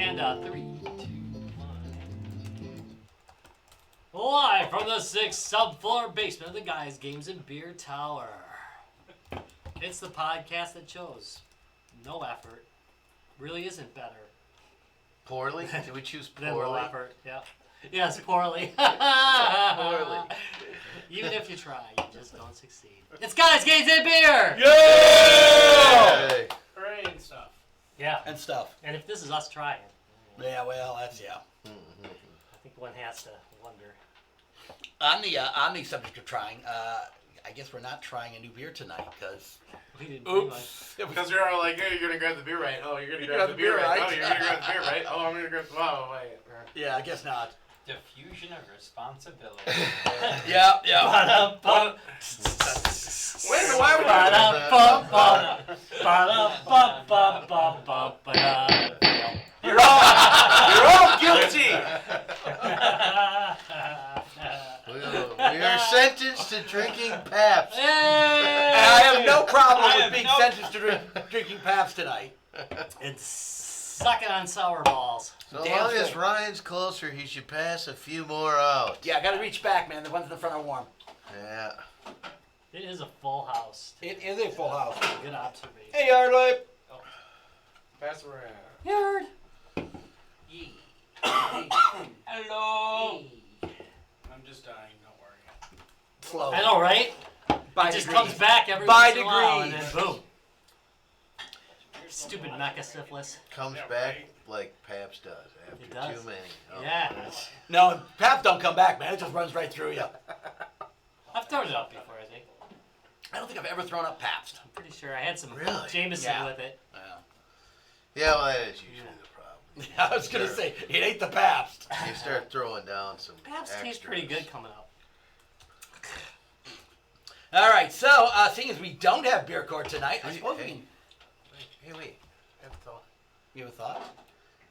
And 3, 2, 1. Live from the 6th subfloor basement of the Guys, Games, and Beer Tower. It's the podcast that shows no effort. Really isn't better. Poorly? Did we choose Than poorly? no effort, yeah. Yes, poorly. Poorly. Even if you try, you just don't succeed. It's Guys, Games, and Beer! Yeah! Hey. Hooray and stuff. Yeah. And stuff. And if this is us trying, Yeah, well, that's, yeah. I think one has to wonder. On the subject of trying, I guess we're not trying a new beer tonight, because... We didn't bring one. Oops. Because you're all like, hey, you're going to grab the beer, right? Oh, you're going to grab the beer, right? Oh, you're going to grab the beer, right? Oh, I'm going to grab the... Oh, wait. Yeah, I guess not. Diffusion of responsibility. Yeah. Ba-da-bum. Wait a minute, why are we... Ba-da-bum-bum. Ba-da-bum-bum-bum. Ba-da. You're all guilty! We are sentenced to drinking Pabst. I have no problem with being sentenced to drinking Pabst tonight. It's sucking on sour balls. So Damn long as thing. Ryan's closer, he should pass a few more out. Yeah, I gotta reach back, man. The ones in the front are warm. Yeah. It is a full house. It is a full house. Good observation. Hey, Yardley. Pass around. Yard. Hello. I'm just dying, don't worry. Slow. I know, right? By It just degrees. comes back every By once in a while, and then degrees. boom. Stupid mecha syphilis. Comes Yeah, back right. like Pabst does after It does. too many. Oh. Yeah. No, Pabst don't come back, man. It just runs right through you. I've thrown it up before, I think. I don't think I've ever thrown up Pabst. I'm pretty sure I had some Really? Jameson Yeah. with it. Yeah, well, that is usually the problem. Yeah, I was gonna say, it ain't the Pabst. You start throwing down some Perhaps tastes pretty good coming up. All right, so seeing as we don't have beer court tonight, I suppose we can... Hey, wait. I have a thought. You have a thought?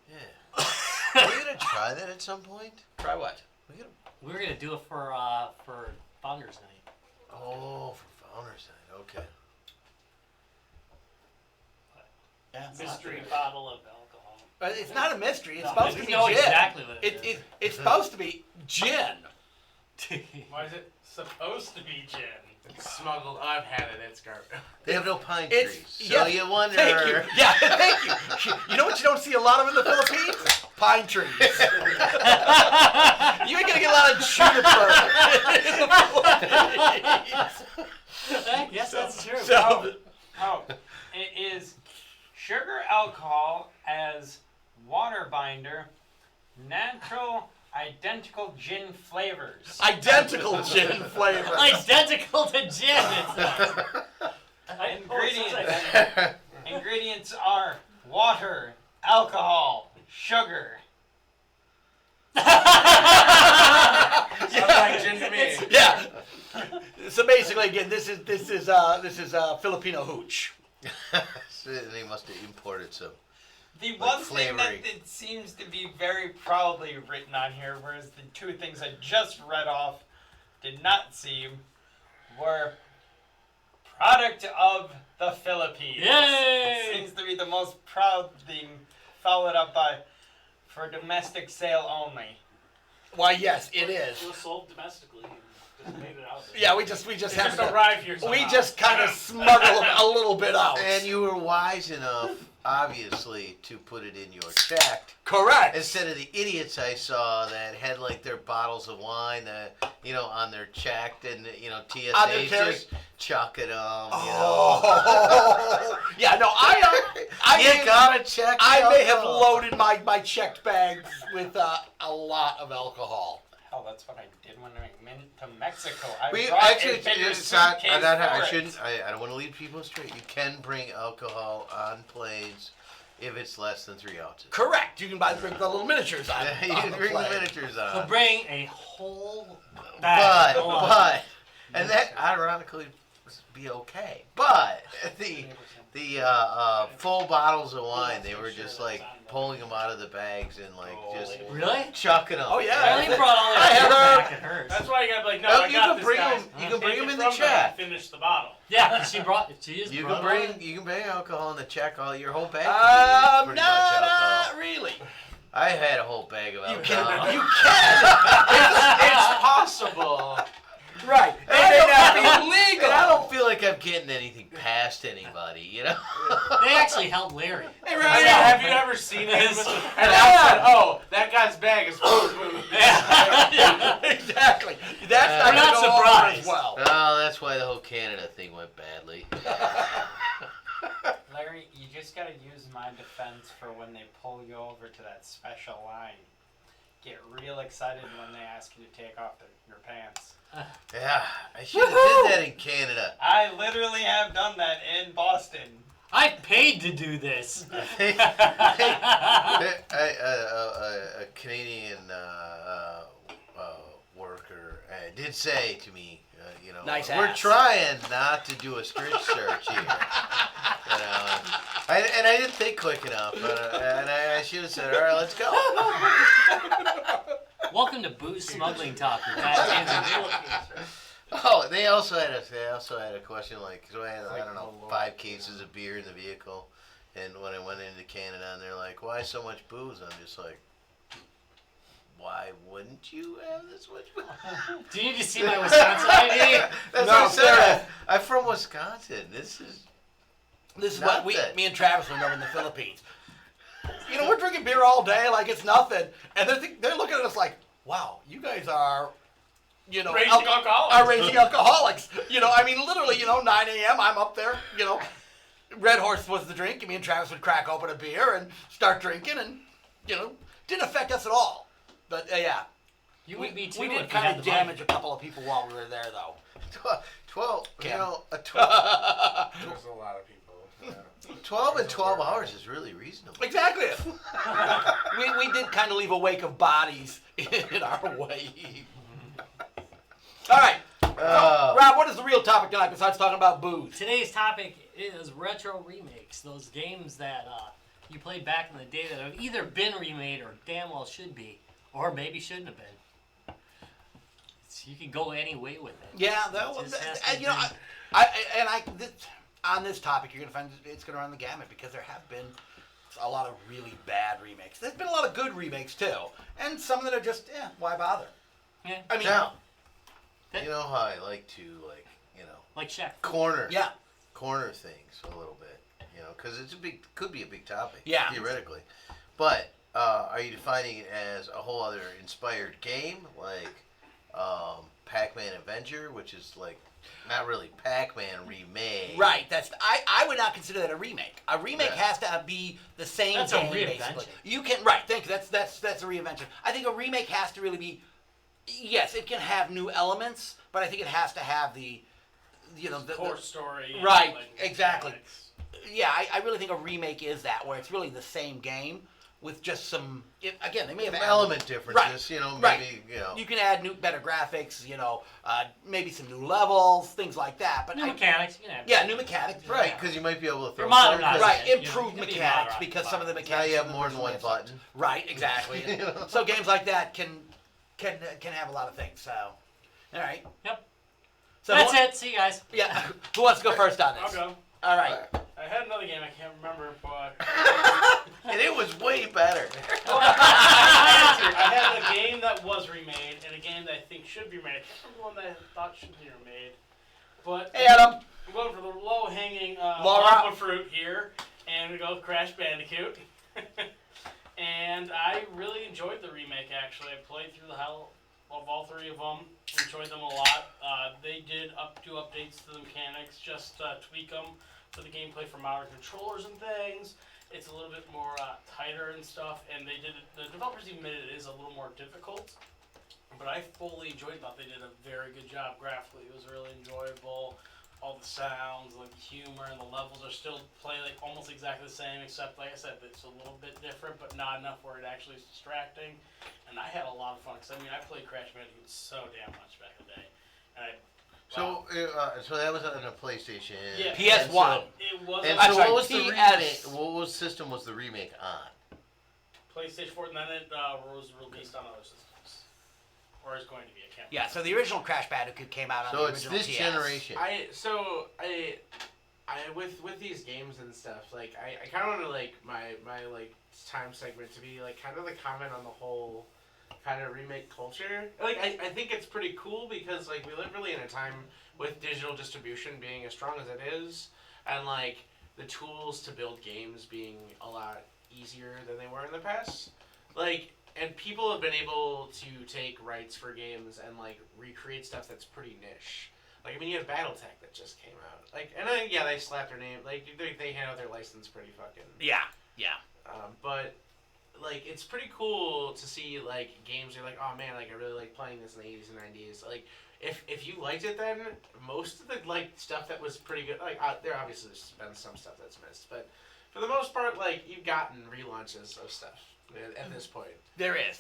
Yeah. Are we going to try that at some point? Try what? We were gonna do it for Founders Night. Oh, for Founders Night. Okay. Yeah, it's Mystery bottle of alcohol. not, it's not a mystery. It's No, supposed we to be know gin. exactly what it is. It's supposed to be gin. Why is it supposed to be gin? It's smuggled. I've had it. It's garbage. They have no pine It's- trees. So yeah, you wonder. Thank you. Yeah, thank you. You know what you don't see a lot of in the Philippines? Pine trees. You ain't gonna get a lot of juniper in the Philippines. Yes, that's true. So, Oh, it is sugar alcohol as water binder, natural identical gin flavors. identical gin flavor. Identical to gin. Ingredients are water, alcohol, sugar. Sounds like gin to me. Yeah. So basically, again, this is Filipino hooch. They must have imported some. The Like one thing that flavoring. it seems to be very proudly written on here, whereas the two things I just read off did not seem, were product of the Philippines. Yay! It seems to be the most proud thing, followed up by for domestic sale only. Why, yes, it is. It was sold domestically. Just made it out there. Yeah, we just It happened just to, arrived here somehow. we just kind of smuggled a little bit out. And you were wise enough, obviously, to put it in your check. Correct. Instead of the idiots I saw that had like their bottles of wine that, on their checked and, TSA On their carry- just chuck it on, Oh. Yeah, no, You gotta check I the may have alcohol. loaded my checked bags with a lot of alcohol. Hell, that's what I did when I went to Mexico. I We brought actually, a bigger it's not, suitcase I for it. shouldn't, I don't want to lead people astray. You can bring alcohol on planes if it's less than 3 ounces. Correct. You can buy the little miniatures on, You on can the bring the plane. miniatures So on. bring a whole bag. But, and that ironically would be okay. But the full bottles of wine, they were just like pulling them out of the bags and like just Really? chucking them. Oh, yeah. I only brought all Hi, that Heather. back at hers. That's why you gotta be like, no, No, I you got can this, bring guys. them. You can bring Take them it in the from them check. and finish the bottle. Yeah, 'cause she just You brought can all bring alcohol in the check. All your whole bag. Can be pretty much Not alcohol. really. I had a whole bag of You alcohol. can. You can. It's possible. Right. It I may don't not feel- be legal. And I don't feel like I'm getting anything past anybody, you know? They actually helped Larry. Hey, I right. mean, have you ever seen him? And I said, "Oh, that guy's bag is full of booze." Yeah, exactly. That's We're not gonna go over surprised. as well. Oh, that's why the whole Canada thing went badly. Larry, you just gotta use my defense for when they pull you over to that special line. Get real excited when they ask you to take off your pants. Yeah, I should have did that in Canada. I literally have done that in Boston. I paid to do this. A Canadian worker did say to me, you know, Nice we're ass. trying not to do a stretch search here. You know, and I didn't think quick enough, and I should have said, all right, let's go. Welcome to Booze Smuggling Talk. with Guys, Games, and Beer. Oh, they also had a question like, so I had, I don't know, 5 cases of beer in the vehicle, and when I went into Canada, and they're like, why so much booze? I'm just like, why wouldn't you have this much booze? Do you need to see my Wisconsin ID? That's No, what I said. sir. I'm from Wisconsin. This is What Nothing. me and Travis went over in the Philippines. You know, we're drinking beer all day like it's nothing, and they're looking at us like, "Wow, you guys are, you know, Raging alcoholics. are raging alcoholics." You know, I mean, literally, you know, 9 a.m. I'm up there. You know, Red Horse was the drink. Me and Travis would crack open a beer and start drinking, and you know, didn't affect us at all. But yeah, You would be too we if did you kind had of the money. damage a couple of people while we were there, though. 12. You Cam. know, a 12 There's a lot of people. Yeah. 12 and 12 hours is really reasonable. Exactly. we did kind of leave a wake of bodies in our wake. All right. Rob, what is the real topic tonight besides talking about booze? Today's topic is retro remakes. Those games that you played back in the day that have either been remade or damn well should be, or maybe shouldn't have been. So you can go any way with it. Yeah, It that was, just has to you know, be- on this topic, you're gonna find it's gonna run the gamut because there have been a lot of really bad remakes. There's been a lot of good remakes too, and some that are just, why bother? Yeah. I mean, Now, you know how I like to, like, you know, Like Shaq. corner things a little bit, you know, because could be a big topic, Yeah. theoretically. But are you defining it as a whole other inspired game, like Pac-Man Adventure, which is like not really Pac-Man remade? right? I would not consider that a remake. A remake Yeah. has to be the same That's a game, reinvention. basically. You can thank you. That's a reinvention. I think a remake has to really be. Yes, it can have new elements, but I think it has to have the Core story. and, Right, like, exactly. mechanics. Yeah, I really think a remake is that, where it's really the same game with just some. Again, they may have Some added- element differences, you know, Right. maybe, you know. You can add better graphics, you know, maybe some new levels, things like that. But New mechanics. You can have yeah, new mechanics. Right, because you might be able to throw You're modernizing something- Right, You know, improved you can be mechanics moderate. because some of the Now mechanics. you have in the more than original one game sucked. button. Right, exactly. You know? So games like that can have a lot of things. So, all right. Yep. So That's it. See you guys. Yeah. Who wants to go first on I'll this? go. All right. I had another game I can't remember, but And it was way better. I had a game that was remade and a game that I think should be remade. I can't remember one that I thought should be remade, but Hey, Adam. I'm going for the low-hanging Laura. lump of fruit here, and we go with Crash Bandicoot. And I really enjoyed the remake. Actually, I played through the hell of all 3 of them. Enjoyed them a lot. They did do updates to the mechanics, just tweak them for the gameplay for modern controllers and things. It's a little bit more tighter and stuff, and they did. The developers even admitted it is a little more difficult. But I fully enjoyed it. Thought they did a very good job graphically. It was really enjoyable. All the sounds, like the humor, and the levels are still like almost exactly the same, except like I said, it's a little bit different, but not enough where it actually is distracting. And I had a lot of fun because I played Crash Bandicoot so damn much back in the day, and So that was on a PlayStation. Yeah. PS1. it was And on so, sorry, what was the PS. remake? What system was the remake on? PlayStation 4, and then it was released on other systems, or is going to be. I can't. Yeah. So the original Crash Bandicoot came out on So the it's original this PS. generation. I with these games and stuff, like I kind of want to like my like time segment to be like kind of the comment on the whole kind of remake culture. Like I think it's pretty cool because like we live really in a time with digital distribution being as strong as it is, and like the tools to build games being a lot easier than they were in the past. Like, and people have been able to take rights for games and like recreate stuff that's pretty niche. Like, I mean, you have BattleTech that just came out. Like, and then, yeah, they slapped their name. Like, they hand out their license pretty fucking. Yeah. But like, it's pretty cool to see like games. You're like, oh man, like I really like playing this in the 80s and 90s. Like, if you liked it, then most of the like stuff that was pretty good. Like, there obviously there's been some stuff that's missed, but for the most part, like you've gotten relaunches of stuff at this point. There is.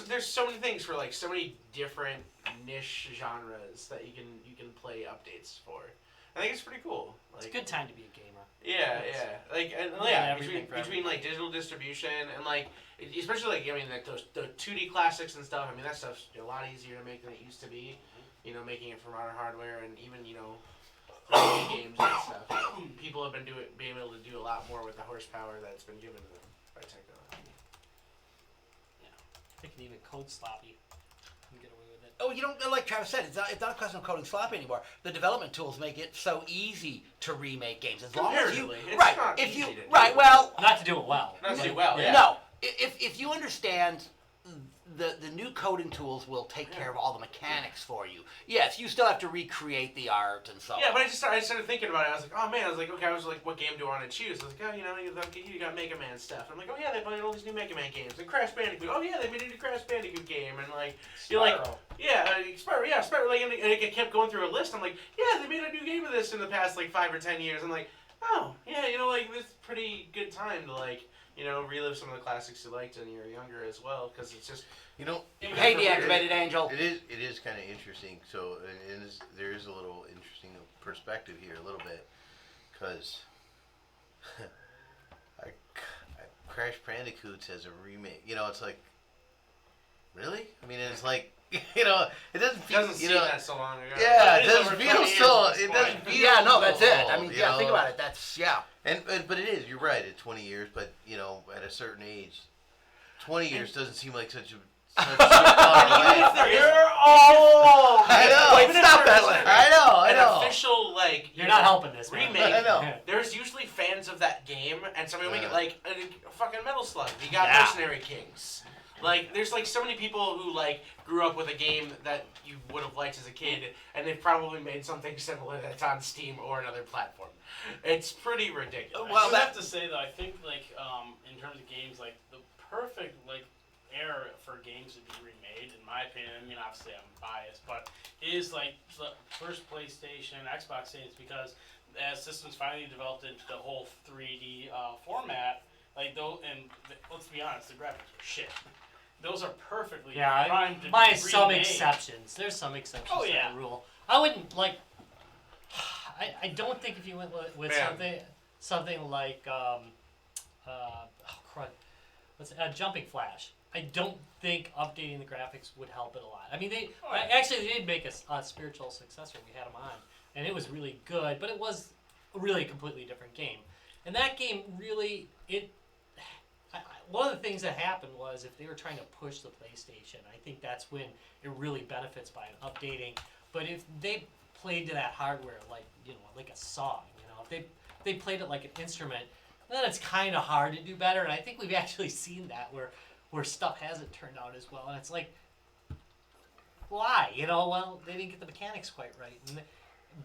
There's so many things for like so many different niche genres that you can play updates for. I think it's pretty cool. Like, It's a good time to be a gamer. Yeah. Like, and Yeah, between like digital distribution and like, especially like, I mean, like those the 2D classics and stuff. I mean, that stuff's a lot easier to make than it used to be. You know, making it for modern hardware and even games and stuff. People have been being able to do a lot more with the horsepower that's been given to them by technology. They can even code sloppy and get away with it. Oh, you don't, like Travis said, it's not a question of coding sloppy anymore. The development tools make it so easy to remake games. As long as you, Comparatively, it's right, not if easy you, to do. right, well, Not to do it well. Not to Like, do well, yeah. no, if you understand, the new coding tools will take care of all the mechanics for you. Yes, you still have to recreate the art and so on. Yeah, but I started thinking about it. I was like, oh man, okay, I was like, what game do I want to choose? I was like, oh, you got Mega Man stuff. I'm like, oh yeah, they played all these new Mega Man games and Crash Bandicoot. Oh yeah, they made a new Crash Bandicoot game and like, you're like, yeah, Spyro, like, and it kept going through a list. I'm like, yeah, they made a new game of this in the past like 5 or 10 years. I'm like, oh yeah, like this is a pretty good time to like, relive some of the classics you liked when you were younger as well, because it's just. Hey, deactivated angel. It is kind of interesting. So there is a little interesting perspective here, a little bit, because Crash Bandicoot as a remake. It's like, really? I mean, it's like, it doesn't feel. It doesn't seem that so long ago. Yeah, It it is doesn't over feel 20 years so. at this It point. doesn't feel. Yeah, no, that's so it. I old, mean, yeah, think about it. That's, yeah. But it is. You're right. At 20 years, but at a certain age, 20 years doesn't seem like such a. Such a You're all. I know. Wait, stop that. I An know. official You're not helping this, man. remake. I know. There's usually fans of that game, and somebody will make it Yeah. like a fucking Metal Slug. You got Yeah. Mercenary Kings. Like, there's like so many people who like grew up with a game that you would have liked as a kid, and they've probably made something similar that's on Steam or another platform. It's pretty ridiculous. Well, I have to say though, I think like in terms of games, like the perfect like era for games to be remade, in my opinion. I mean, obviously I'm biased, but is like the first PlayStation, Xbox days, because as systems finally developed into the whole 3D format, like let's be honest, the graphics are shit. Those are perfectly primed to be minus some remade. exceptions. There's some exceptions Oh, to yeah. that rule. I wouldn't like. I don't think if you went with Man. something like Jumping Flash. I don't think updating the graphics would help it a lot. I mean, they did make a spiritual successor. We had them on, and it was really good, but it was really a completely different game. And that game really one of the things that happened was if they were trying to push the PlayStation, I think that's when it really benefits by updating. But if they played to that hardware like a song, if they played it like an instrument, then it's kind of hard to do better. And I think we've actually seen that where stuff hasn't turned out as well, and it's like, why? Well, they didn't get the mechanics quite right,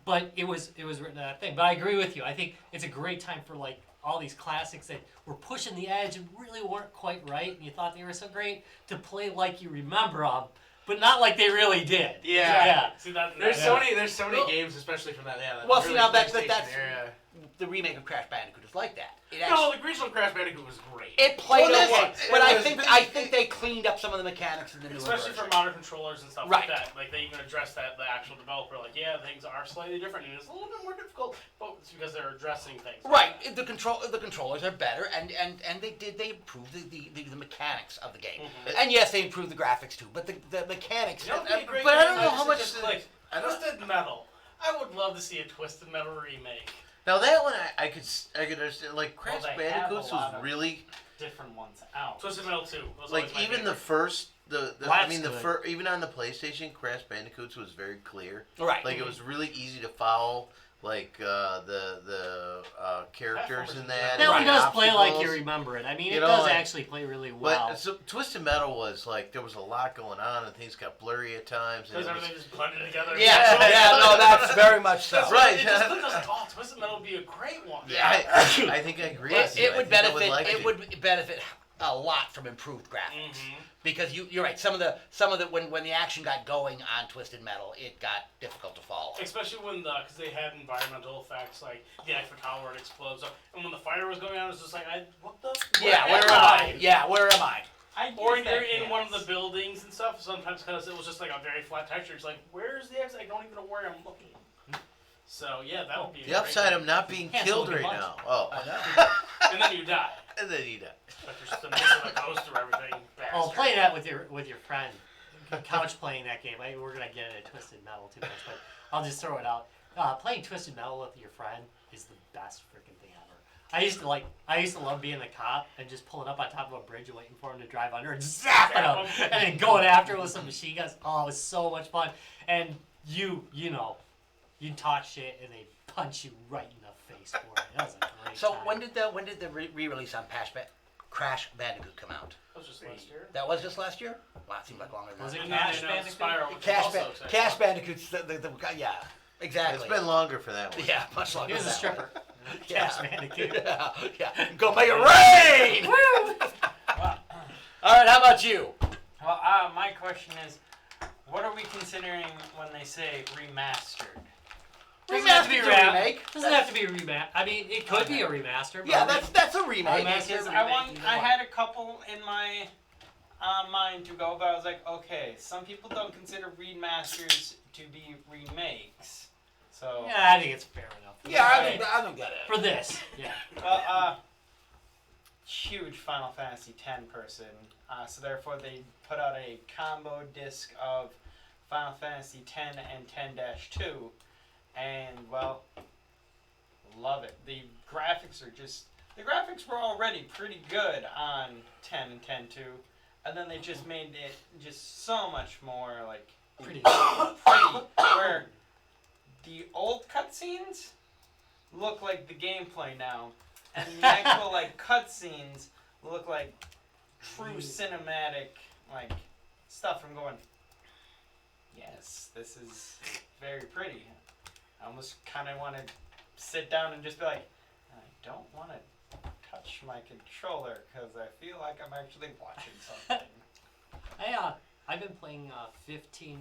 but it was written in that thing. But I agree with you. I think it's a great time for like all these classics that were pushing the edge and really weren't quite right, and you thought they were so great to play like you remember them, but not like they really did. Yeah. See, that, There's so many games, especially from that. Yeah. Well, early see, now that's PlayStation era. the remake of Crash Bandicoot is like that. It No, the original Crash Bandicoot was great. It played Well, okay, this- but it was- I think they cleaned up some of the mechanics in the newer especially version. for modern controllers and stuff Right. like that. Like they even address that the actual developer, like things are slightly different and it's a little bit more difficult, but it's because they're addressing things. Right, the controllers are better, and they improved the mechanics of the game, and yes, they improved the graphics too. But the mechanics, You know, it'd be a great but I game don't know if how it's much. just like Twisted Metal. I would love to see a Twisted Metal remake. Now that one I could understand. Like Crash they have a Bandicoots lot was of- really different ones out. Twisted Metal 2. Was Like always my even the favorite. first, I That's mean good. even on the PlayStation, Crash Bandicoots was very clear. Right. Like it was really easy to follow. Like the characters in that. That one and does play like you obstacles. remember it. I mean, You it know, does like- actually play really well. But so, Twisted Metal was like there was a lot going on and things got blurry at times. And Because it was, everything just blended together. Yeah, yeah, no, that's very much so. That's Right. It just looked like, oh, Twisted Metal would be a great one. yeah, I think I agree. with you. It I would think I benefit. like It would benefit a lot from improved graphics. Because you're right. Some of the when the action got going on Twisted Metal, it got difficult to follow. Especially when because they had environmental effects like the Eiffel Tower it explodes, and when the fire was going on, it was just like, what the? Yeah, where am I? Yeah, where am I? I Or guess you're that in one of the counts. buildings and stuff. Sometimes because it was just like a very flat texture, it's like, where's the exit? I don't even know where I'm looking. So yeah, that would be The upside of not being Can't killed look at right much. now. Oh, I know. and then you die. and then he died. But you're still missing the ghost or everything. Oh, Bastard. play that with your friend. Couch playing that game. We're gonna get into Twisted Metal too much, but I'll just throw it out. Playing Twisted Metal with your friend is the best freaking thing ever. I used to love being the cop and just pulling up on top of a bridge and waiting for him to drive under and zapping him, and then going after him with some machine guns. Oh, it was so much fun. And you talk shit and they punch you right in the face for it. That was a great So time. when did the re-release on Crash Bandicoot come out? That was just last year. That was just last year? Wow, it seems like longer than Was that. it And Crash then Bandicoot? Spiral, which is Cash, also exciting. Cash Bandicoot's yeah, exactly. It's been longer for that one. Yeah, much longer. He was a than that stripper. one. Cash Bandicoot. Yeah, yeah. Go make it rain! Well, All right, how about you? well, my question is, what are we considering when they say remastered? Doesn't have to be Remastered's a remake. Doesn't have to be a remaster. I mean, it could be a remaster. But Yeah, that's a remake. Remaster, Because remake, either I one. had a couple in my mind to go, but I was like, okay, some people don't consider remasters to be remakes. So, Yeah, I think it's fair enough. Yeah, I don't get it. For this, yeah. well, huge Final Fantasy X person, so therefore they put out a combo disc of Final Fantasy X and 10-2, and well, love it. The graphics were already pretty good on 10 and 10-2, and then they just made it just so much more like Pretty. pretty, where the old cutscenes look like the gameplay now, and the actual like cutscenes look like true cinematic like stuff. I'm going, yes, this is very pretty. I almost kind of want to sit down and just be like, I don't want to touch my controller because I feel like I'm actually watching something. I've been playing 15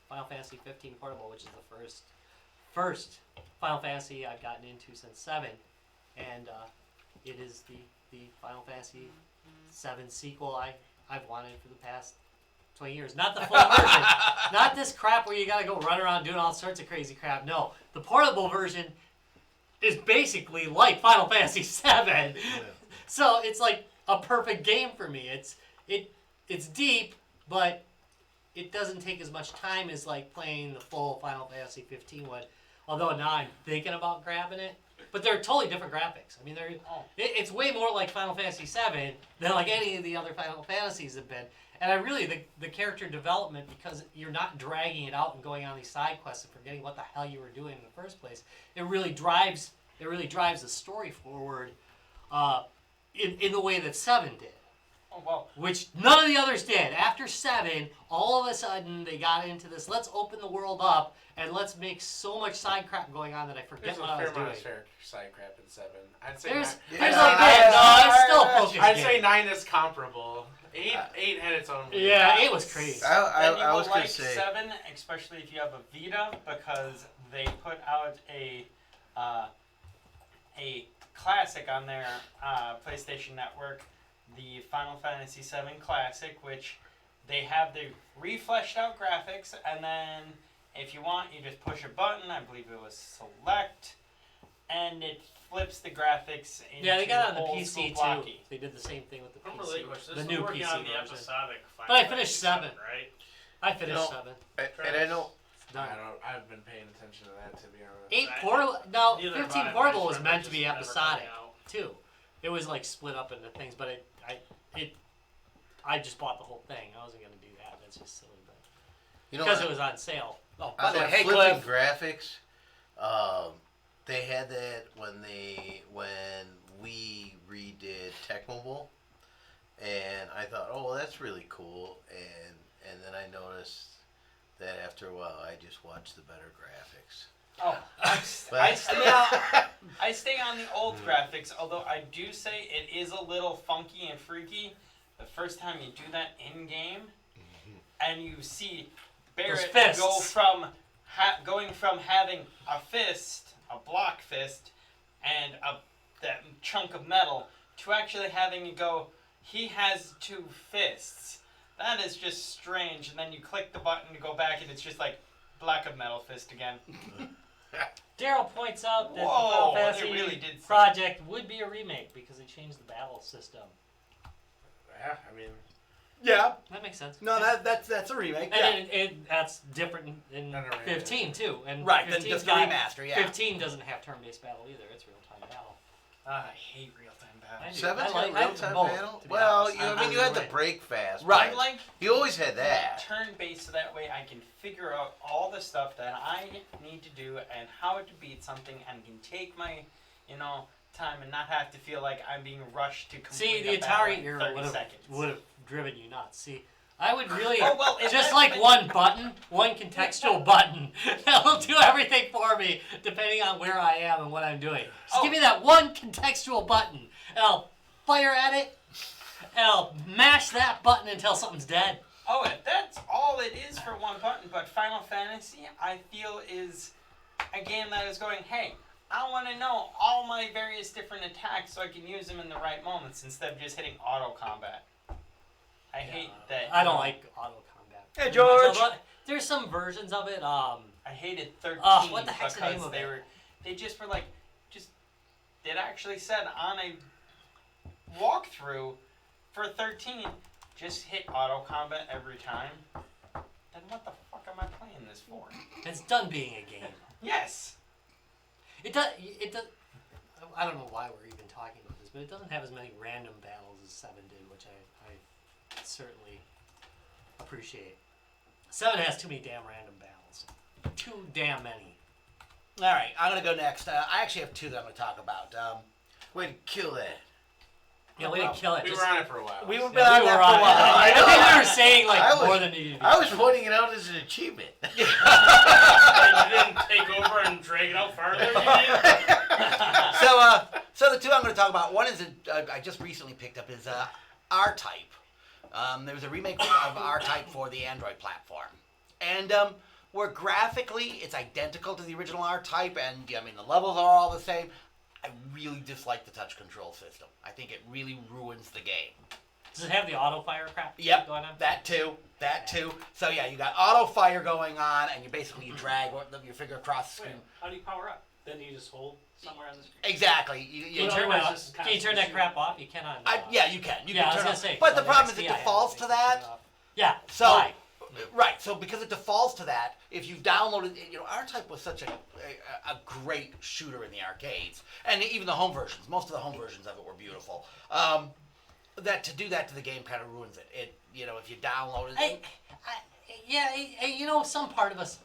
Final Fantasy 15 Portable, which is the first Final Fantasy I've gotten into since 7, and it is the Final Fantasy 7 sequel I've wanted for the past 20 years. Not the full version. Not this crap where you gotta go run around doing all sorts of crazy crap. No, the portable version is basically like Final Fantasy 7. So it's like a perfect game for me. It's deep, but it doesn't take as much time as like playing the full Final Fantasy 15 one. Although now I'm thinking about grabbing it, but they're totally different graphics. I mean, it's way more like Final Fantasy 7 than like any of the other Final Fantasies have been. And I really the character development, because you're not dragging it out and going on these side quests and forgetting what the hell you were doing in the first place. It really drives the story forward in the way that 7 did. Oh well. Which none of the others did. After 7, all of a sudden they got into this, let's open the world up and let's make so much side crap going on that I forget There's a what I fair was amount doing. of fair side crap in 7. I'd say There's nine, a Yeah, bit. No, it's still a focus I'd game. say 9 is comparable. 8 had its own. Yeah, it was crazy. Then you I will was gonna like say 7, especially if you have a Vita, because they put out a classic on their PlayStation Network, the Final Fantasy VII Classic, which they have the refleshed out graphics, and then if you want, you just push a button. I believe it was select, and it flips the graphics into Yeah, they got it on the old PC school too. blocky. They did the same thing with the From PC, Relinquish, the this new is working PC on the version. episodic Final But I finished Fantasy 7. right? I finished No. 7. and I know It's done. I've been paying attention to that, to be honest. 8 I- portable. Now, Neither 15 have I, portable but was I meant to just be never episodic coming out. too. it was like split up into things, but I just bought the whole thing. I wasn't gonna do that. That's just silly, but You know, because it was on sale. Oh, by on the way, that hey flipping Cliff. graphics, they had that when we redid Tecmo Bowl, and I thought, oh, well, that's really cool, and then I noticed that after a while, I just watched the better graphics. Oh, I stay on the old graphics, although I do say it is a little funky and freaky the first time you do that in game, and you see Barrett fists. go from going from having a fist, a block fist, and that chunk of metal to actually having it go. He has two fists. That is just strange. And then you click the button to go back, and it's just like block of metal fist again. Daryl points out that Whoa, the Final Fantasy they really did project would be a remake because they changed the battle system. Yeah, I mean, Yeah. That makes sense. No, that's a remake. And Yeah. that's different in Than a remake. 15 too. And Right, then 15's just a got- remaster, yeah. 15 doesn't have turn-based battle either. It's real-time battle. I hate real-time I battles. do. Seven's I like real-time both, battle? to be Well, honest. I mean, you had the break fast. Right. I like You always had that. turn-based so that way I can figure out all the stuff that I need to do and how to beat something and can take my, time and not have to feel like I'm being rushed to complete See, the a battle Atari in era 30 seconds. would have driven you nuts. See, I would really Oh, well, if just that's like the- one button, one contextual button that'll do everything for me, depending on where I am and what I'm doing. Just give me that one contextual button, and I'll fire at it, and I'll mash that button until something's dead. Oh, and that's all it is for one button, but Final Fantasy, I feel, is a game that is going, hey, I want to know all my various different attacks so I can use them in the right moments instead of just hitting auto combat. I hate that. I don't like auto combat. Hey, very much, George. although there's some versions of it. I hated 13 what the heck's the name because of they it? were, they just were like, it actually said on a walkthrough for 13, just hit auto combat every time. Then what the fuck am I playing this for? It's done being a game. Yes. It does. I don't know why we're even talking about this, but it doesn't have as many random battles as 7 did, which I certainly appreciate. 7 has too many damn random battles. Too damn many. All right, I'm gonna go next. I actually have two that I'm gonna talk about. Way to kill that. Yeah, we didn't kill it. we just- were on it for a while. We've so- been on we that were for on a it. while. I know. think we were saying like I was- more than needed to be. I was pointing it out as an achievement. You didn't take over and drag it out farther. You did? So the two I'm going to talk about, one is I just recently picked up is R-Type. There was a remake of R-Type for the Android platform, and where graphically it's identical to the original R-Type, and I mean the levels are all the same. I really dislike the touch control system. I think it really ruins the game. Does it have the auto fire crap Yep, going on? that too. So yeah, you got auto fire going on, and you drag your finger across the Wait, screen. how do you power up? Then you just hold somewhere on the screen. Exactly. Can you You Well, turn otherwise that? this is Can you turn that constant crap off? You cannot. yeah, you can. You Yeah, can I was turn gonna off. say. But on the problem is XP it I had defaults to to make it that. turn off. Yeah. So, why? right. So because it defaults to that, if you've downloaded, R-Type was such a great shooter in the arcades, and even the home versions. Most of the home versions of it were beautiful. That to do that to the game kind of ruins it. If you download it. Some part of us.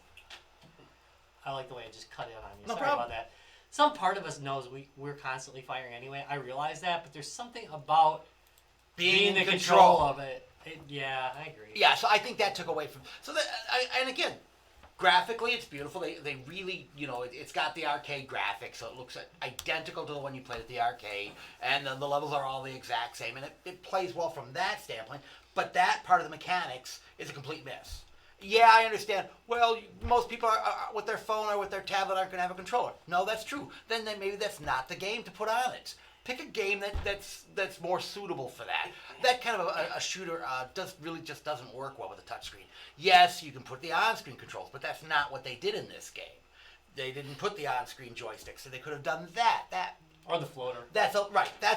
I like the way I just cut in on you. No Sorry problem. about that. Some part of us knows we're constantly firing anyway. I realize that, but there's something about being the control of it. Yeah, I agree. Yeah, so I think that took away from. So that, and again, graphically it's beautiful. They really, it's got the arcade graphics, so it looks identical to the one you played at the arcade, and the levels are all the exact same, and it plays well from that standpoint. But that part of the mechanics is a complete miss. Yeah, I understand. Well, most people are with their phone or with their tablet aren't going to have a controller. No, that's true. Then maybe that's not the game to put on it. Pick a game that's more suitable for that. That kind of a shooter just doesn't work well with a touchscreen. Yes, you can put the on-screen controls, but that's not what they did in this game. They didn't put the on-screen joysticks, so they could have done that. Or the floater. That's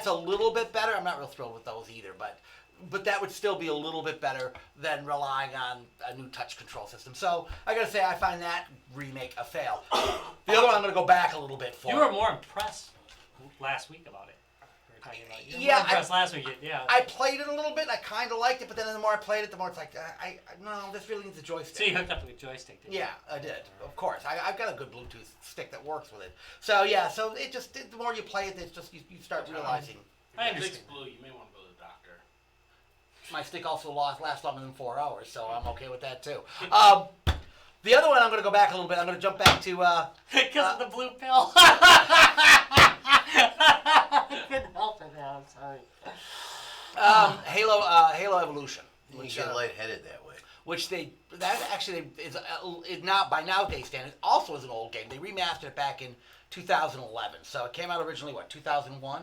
a little bit better. I'm not real thrilled with those either, but that would still be a little bit better than relying on a new touch control system. So I gotta say, I find that remake a fail. The other one I'm gonna go back a little bit for. You were more impressed last week about it. We were talking about. You were Yeah, more impressed last week. Yeah. I played it a little bit, and I kind of liked it, but then the more I played it, the more it's like, no, this really needs a joystick. So you hooked up with a joystick, didn't you? Yeah, I did. Of course, I've got a good Bluetooth stick that works with it. So yeah, so it just the more you play it, it's just you start realizing. I If your dick's understand. blue, you may want to go to the doctor. My stick also lasts longer than 4 hours, so I'm okay with that too. The other one, I'm going to go back a little bit. I'm going to jump back to. Because of the blue pill. I couldn't help it now. I'm sorry. Halo Evolution. You Which, get lightheaded that way. which that actually is not by nowadays standards also is an old game. They remastered it back in 2011. So it came out originally 2001.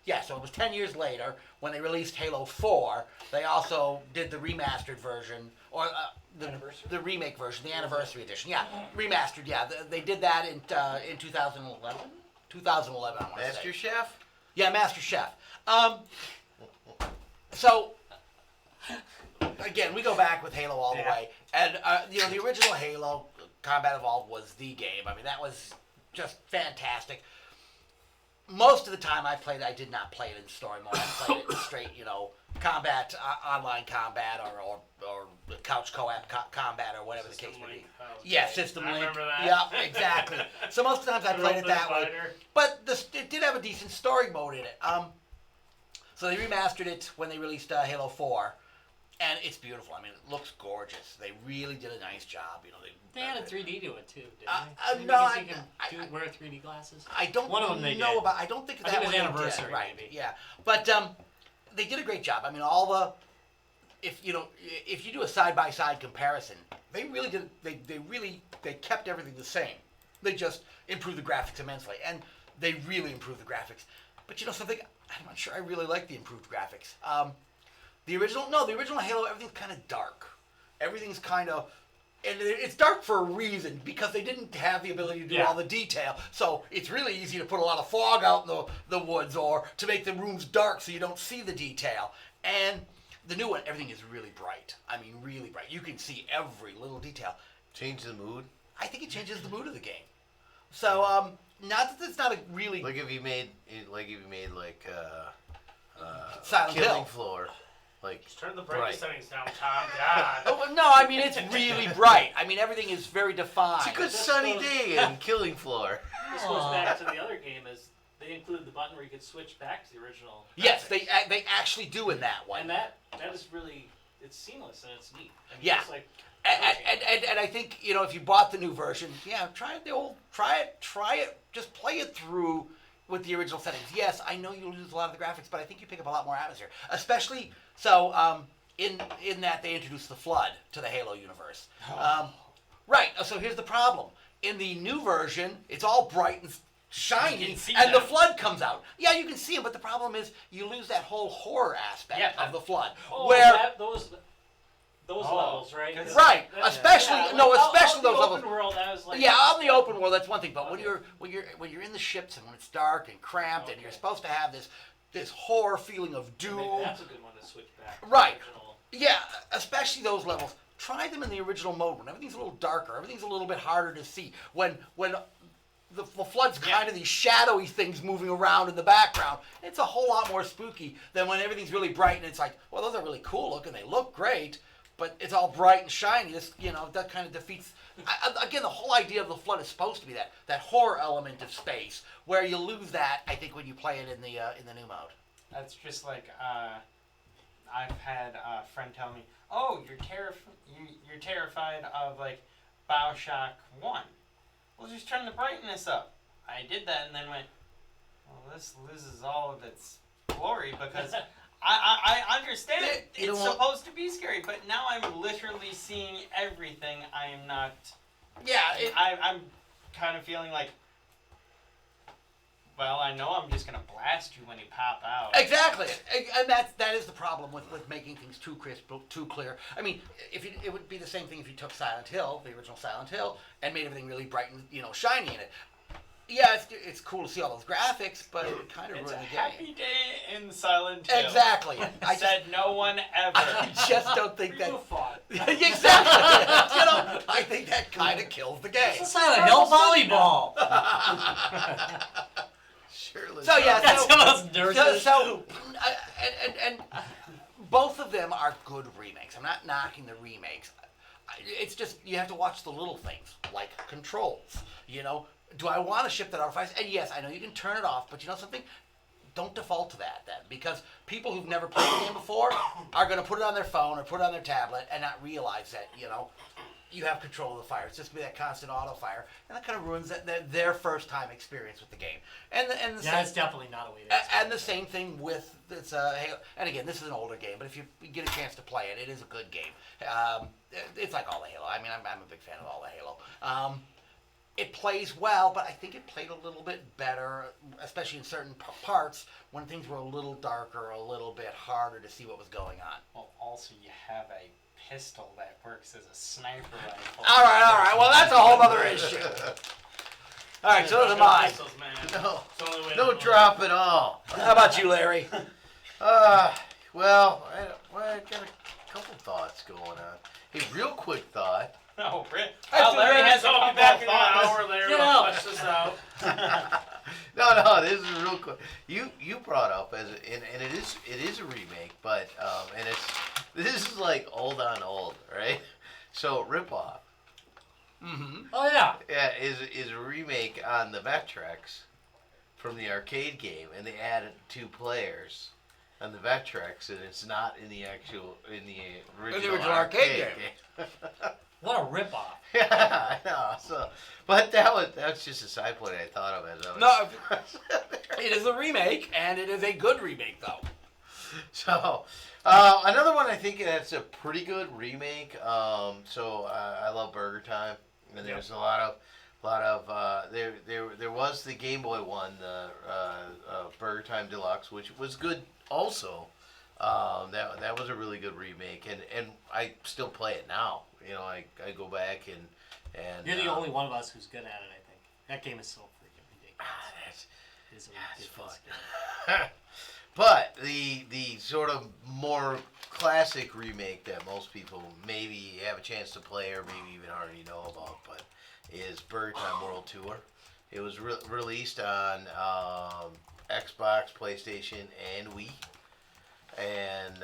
Yeah, so it was 10 years later when they released Halo 4. They also did the remastered version or the remake version, the anniversary edition. Yeah, remastered. Yeah, they did that in 2011. 2011, I want to say. Master Chef? Yeah, Master Chef. So, again, we go back with Halo all the way. And, the original Halo, Combat Evolved, was the game. I mean, that was just fantastic. Most of the time I played, I did not play it in story mode. I played it in straight, combat, online combat, or couch co-op combat, or whatever the case may be. Yeah, System Link. I remember that. Yeah, exactly. So most of the times I played it that way. But it did have a decent story mode in it. So they remastered it when they released Halo 4, and it's beautiful. I mean, it looks gorgeous. They really did a nice job. They added 3D to it too, didn't they? No, you can wear 3D glasses. I don't One of them they know did. about. I don't think I that think it was one they anniversary, did. Right? maybe. Yeah, but they did a great job. I mean, if you do a side by side comparison, they really did. They kept everything the same. They just improved the graphics immensely, and they really improved the graphics. But something, I'm not sure I really like the improved graphics. The original Halo, everything's kind of dark. Everything's kind of, and it's dark for a reason because they didn't have the ability to do all the detail. So it's really easy to put a lot of fog out in the woods or to make the rooms dark so you don't see the detail. And the new one, everything is really bright. I mean, really bright. You can see every little detail. Change the mood? I think it changes the mood of the game. So, not that it's not a really Like if you made Silent Killing Hill. Floor. Like, Just turn the brightness bright. settings down, Tom. God. Oh, no, I mean, it's really bright. I mean, everything is very defined. It's a good sunny day in Killing Floor. This goes back to the other game. Is they included the button where you could switch back to the original. Yes, graphics. they actually do in that one. And that is really, it's seamless and it's neat. I mean, Yeah. It's like, And I think, if you bought the new version, try it, just play it through with the original settings. Yes, I know you lose a lot of the graphics, but I think you pick up a lot more atmosphere. Especially, in that they introduced the Flood to the Halo universe. Right, so here's the problem. In the new version, it's all bright and shiny, You can see and the them. Flood comes out. Yeah, you can see them, but the problem is you lose that whole horror aspect of the Flood. oh, where those Oh, levels, right? 'cause- Right, Yeah. especially Yeah, especially out those the levels. open world, I was like, Yeah, on the open world, that's one thing. But Okay. when you're in the ships and when it's dark and cramped and you're Okay. supposed to have this horror feeling of Maybe doom. that's a good one to switch back. to the Right. original. Yeah, especially those levels. Try them in the original mode when everything's a little darker, everything's a little bit harder to see. When the Flood's kind of these shadowy things moving around in the background, it's a whole lot more spooky than when everything's really bright and it's like, well, those are really cool looking, they look great, but it's all bright and shiny. This, that kind of defeats. Again, the whole idea of the Flood is supposed to be that horror element of space, where you lose that, I think, when you play it in the new mode. That's just like I've had a friend tell me, "Oh, you're terrified of like BioShock 1. Well, just turn the brightness up." I did that and then went, "Well, this loses all of its glory because I understand You know it's what? supposed to be scary, but now I'm literally seeing everything. I am not. Yeah, I'm kind of feeling like, well, I know I'm just gonna blast you when you pop out. exactly, and that is the problem with making things too crisp, too clear. I mean, it would be the same thing if you took Silent Hill, the original Silent Hill, and made everything really bright and shiny in it. Yeah, it's cool to see all those graphics, but it would kind of It's ruin a the game. happy day in Silent Hill. Exactly. I Said no one ever. I just don't think that. People fought. Exactly. I think that kind of kills the game. It's a Silent Hill volleyball. Surely So yeah, That's some of those nurses. And both of them are good remakes. I'm not knocking the remakes. It's just you have to watch the little things like controls. You know, do I want to ship that out of And yes, I know you can turn it off, but you know something? Don't default to that then, because people who've never played the game before are going to put it on their phone or put it on their tablet and not realize that you have control of the fire. It's just be that constant auto fire, and that kind of ruins their first time experience with the game. And the That's definitely not a way to. and the same thing with this Halo. And again, this is an older game, but if you get a chance to play it, it is a good game. It's like all the Halo. I mean, I'm a big fan of all the Halo. It plays well, but I think it played a little bit better, especially in certain parts when things were a little darker, a little bit harder to see what was going on. Well, also you have a pistol that works as a sniper rifle. All right. Well, that's a whole other issue. All right, so those are mine. Pistols, man. No, It's the only way to no play. drop at all. How about you, Larry? Well, I got a couple thoughts going on. Hey, real quick thought. No, Larry has a I'll be couple back of in an thoughts. hour later Get to out. flesh this out. No, this is real quick. You brought up and it is a remake, but and this is like old on old, right? So ripoff. Mm-hmm. Oh yeah. Yeah, is a remake on the Vectrex from the arcade game, and they added 2 players on the Vectrex, and it's not in the original arcade game. What a ripoff. Yeah, I know. So, but that's just a side point I thought of as I was. No, it is a remake, and it is a good remake, though. So, another one I think that's a pretty good remake. I love Burger Time, and there's a lot of there was the Game Boy one, the Burger Time Deluxe, which was good also. That was a really good remake, and I still play it now. You know, I go back and You're the only one of us who's good at it. I think that game is so freaking ridiculous. It's a ridiculous game. But the sort of more classic remake that most people maybe have a chance to play or maybe even already know about, but is Burger Time World Tour. It was released on Xbox, PlayStation, and Wii, and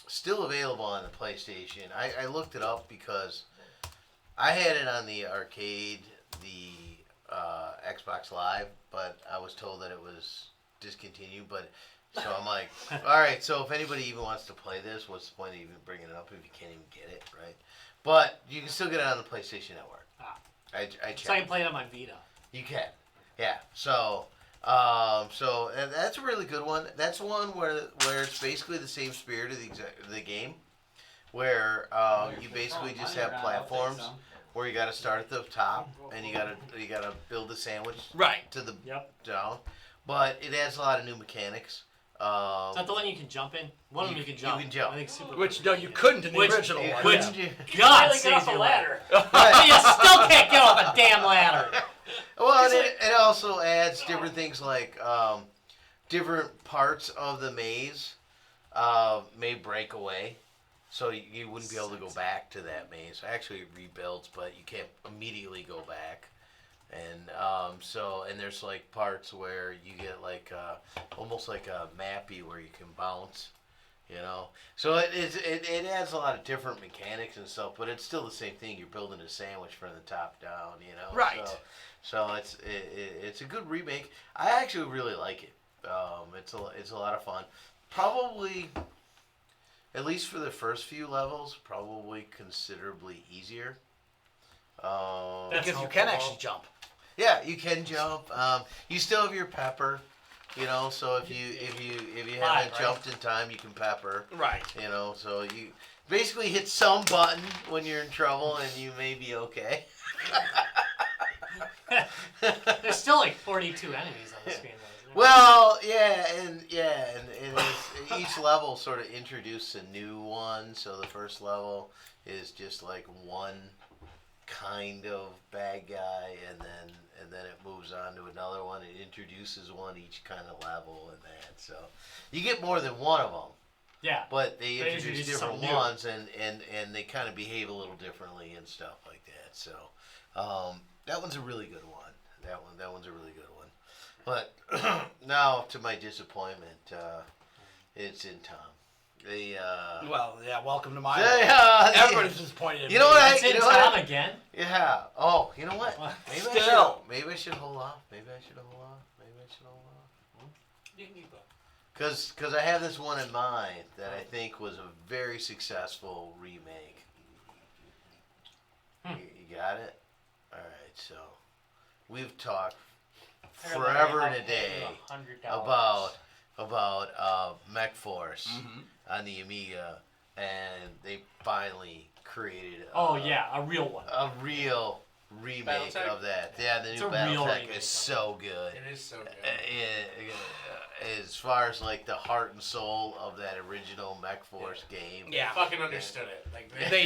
still available on the PlayStation. I looked it up because I had it on the arcade, the Xbox Live, but I was told that it was discontinued. But so I'm like, all right. So if anybody even wants to play this, what's the point of even bringing it up if you can't even get it, right? But you can still get it on the PlayStation Network. I checked. So I can play it on my Vita. You can, yeah. So and that's a really good one. That's one where it's basically the same spirit of the game, where you basically just have platforms where you got to start at the top and you gotta build a sandwich Right. to the Yep. down, but it adds a lot of new mechanics. Is that the one you can jump in? One of them you can jump. You can jump. I think super. Which, no, you couldn't in the original one. which- Yeah. God Really get saves off a your ladder. life. You still can't get off a damn ladder. Well, and it also adds different things like different parts of the maze may break away, so you wouldn't be able to go back to that maze. Actually, it rebuilds, but you can't immediately go back. And and there's like parts where you get like almost like a mappy where you can bounce, you know. So it adds a lot of different mechanics and stuff, but it's still the same thing. You're building a sandwich from the top down, you know. Right. So it's a good remake. I actually really like it. It's a lot of fun. Probably, at least for the first few levels, probably considerably easier. Because you can actually jump. Yeah, you can jump. You still have your pepper, you know. So if you haven't right? jumped in time, you can pepper. Right. You know, so you basically hit some button when you're in trouble, and you may be okay. There's still like 42 enemies on the screen, though, isn't there? Well, and each level sort of introduces a new one. So the first level is just like one kind of bad guy, and then it moves on to another one. It introduces one each kind of level and that. So you get more than one of them. Yeah. But they They introduce introduce different something new. ones, and they kind of behave a little differently and stuff like that. So that one's a really good one. That one's a really good one. But now, to my disappointment, it's in Tom. Well, yeah. Welcome to my. Everybody's disappointed. In You know what? It's in you know Tom what? again. Yeah. Oh, you know what? Maybe I should hold off. You can keep going. Because I have this one in mind that I think was a very successful remake. You got it? All right. So we've talked forever and a day about Mech Force on the Amiga, and they finally created a real one. a real remake Battletech? of that. Yeah, the It's new a real Battletech remake is so good. It is so good. As far as like the heart and soul of that original Mech Force game. Yeah. Fucking understood it. Like They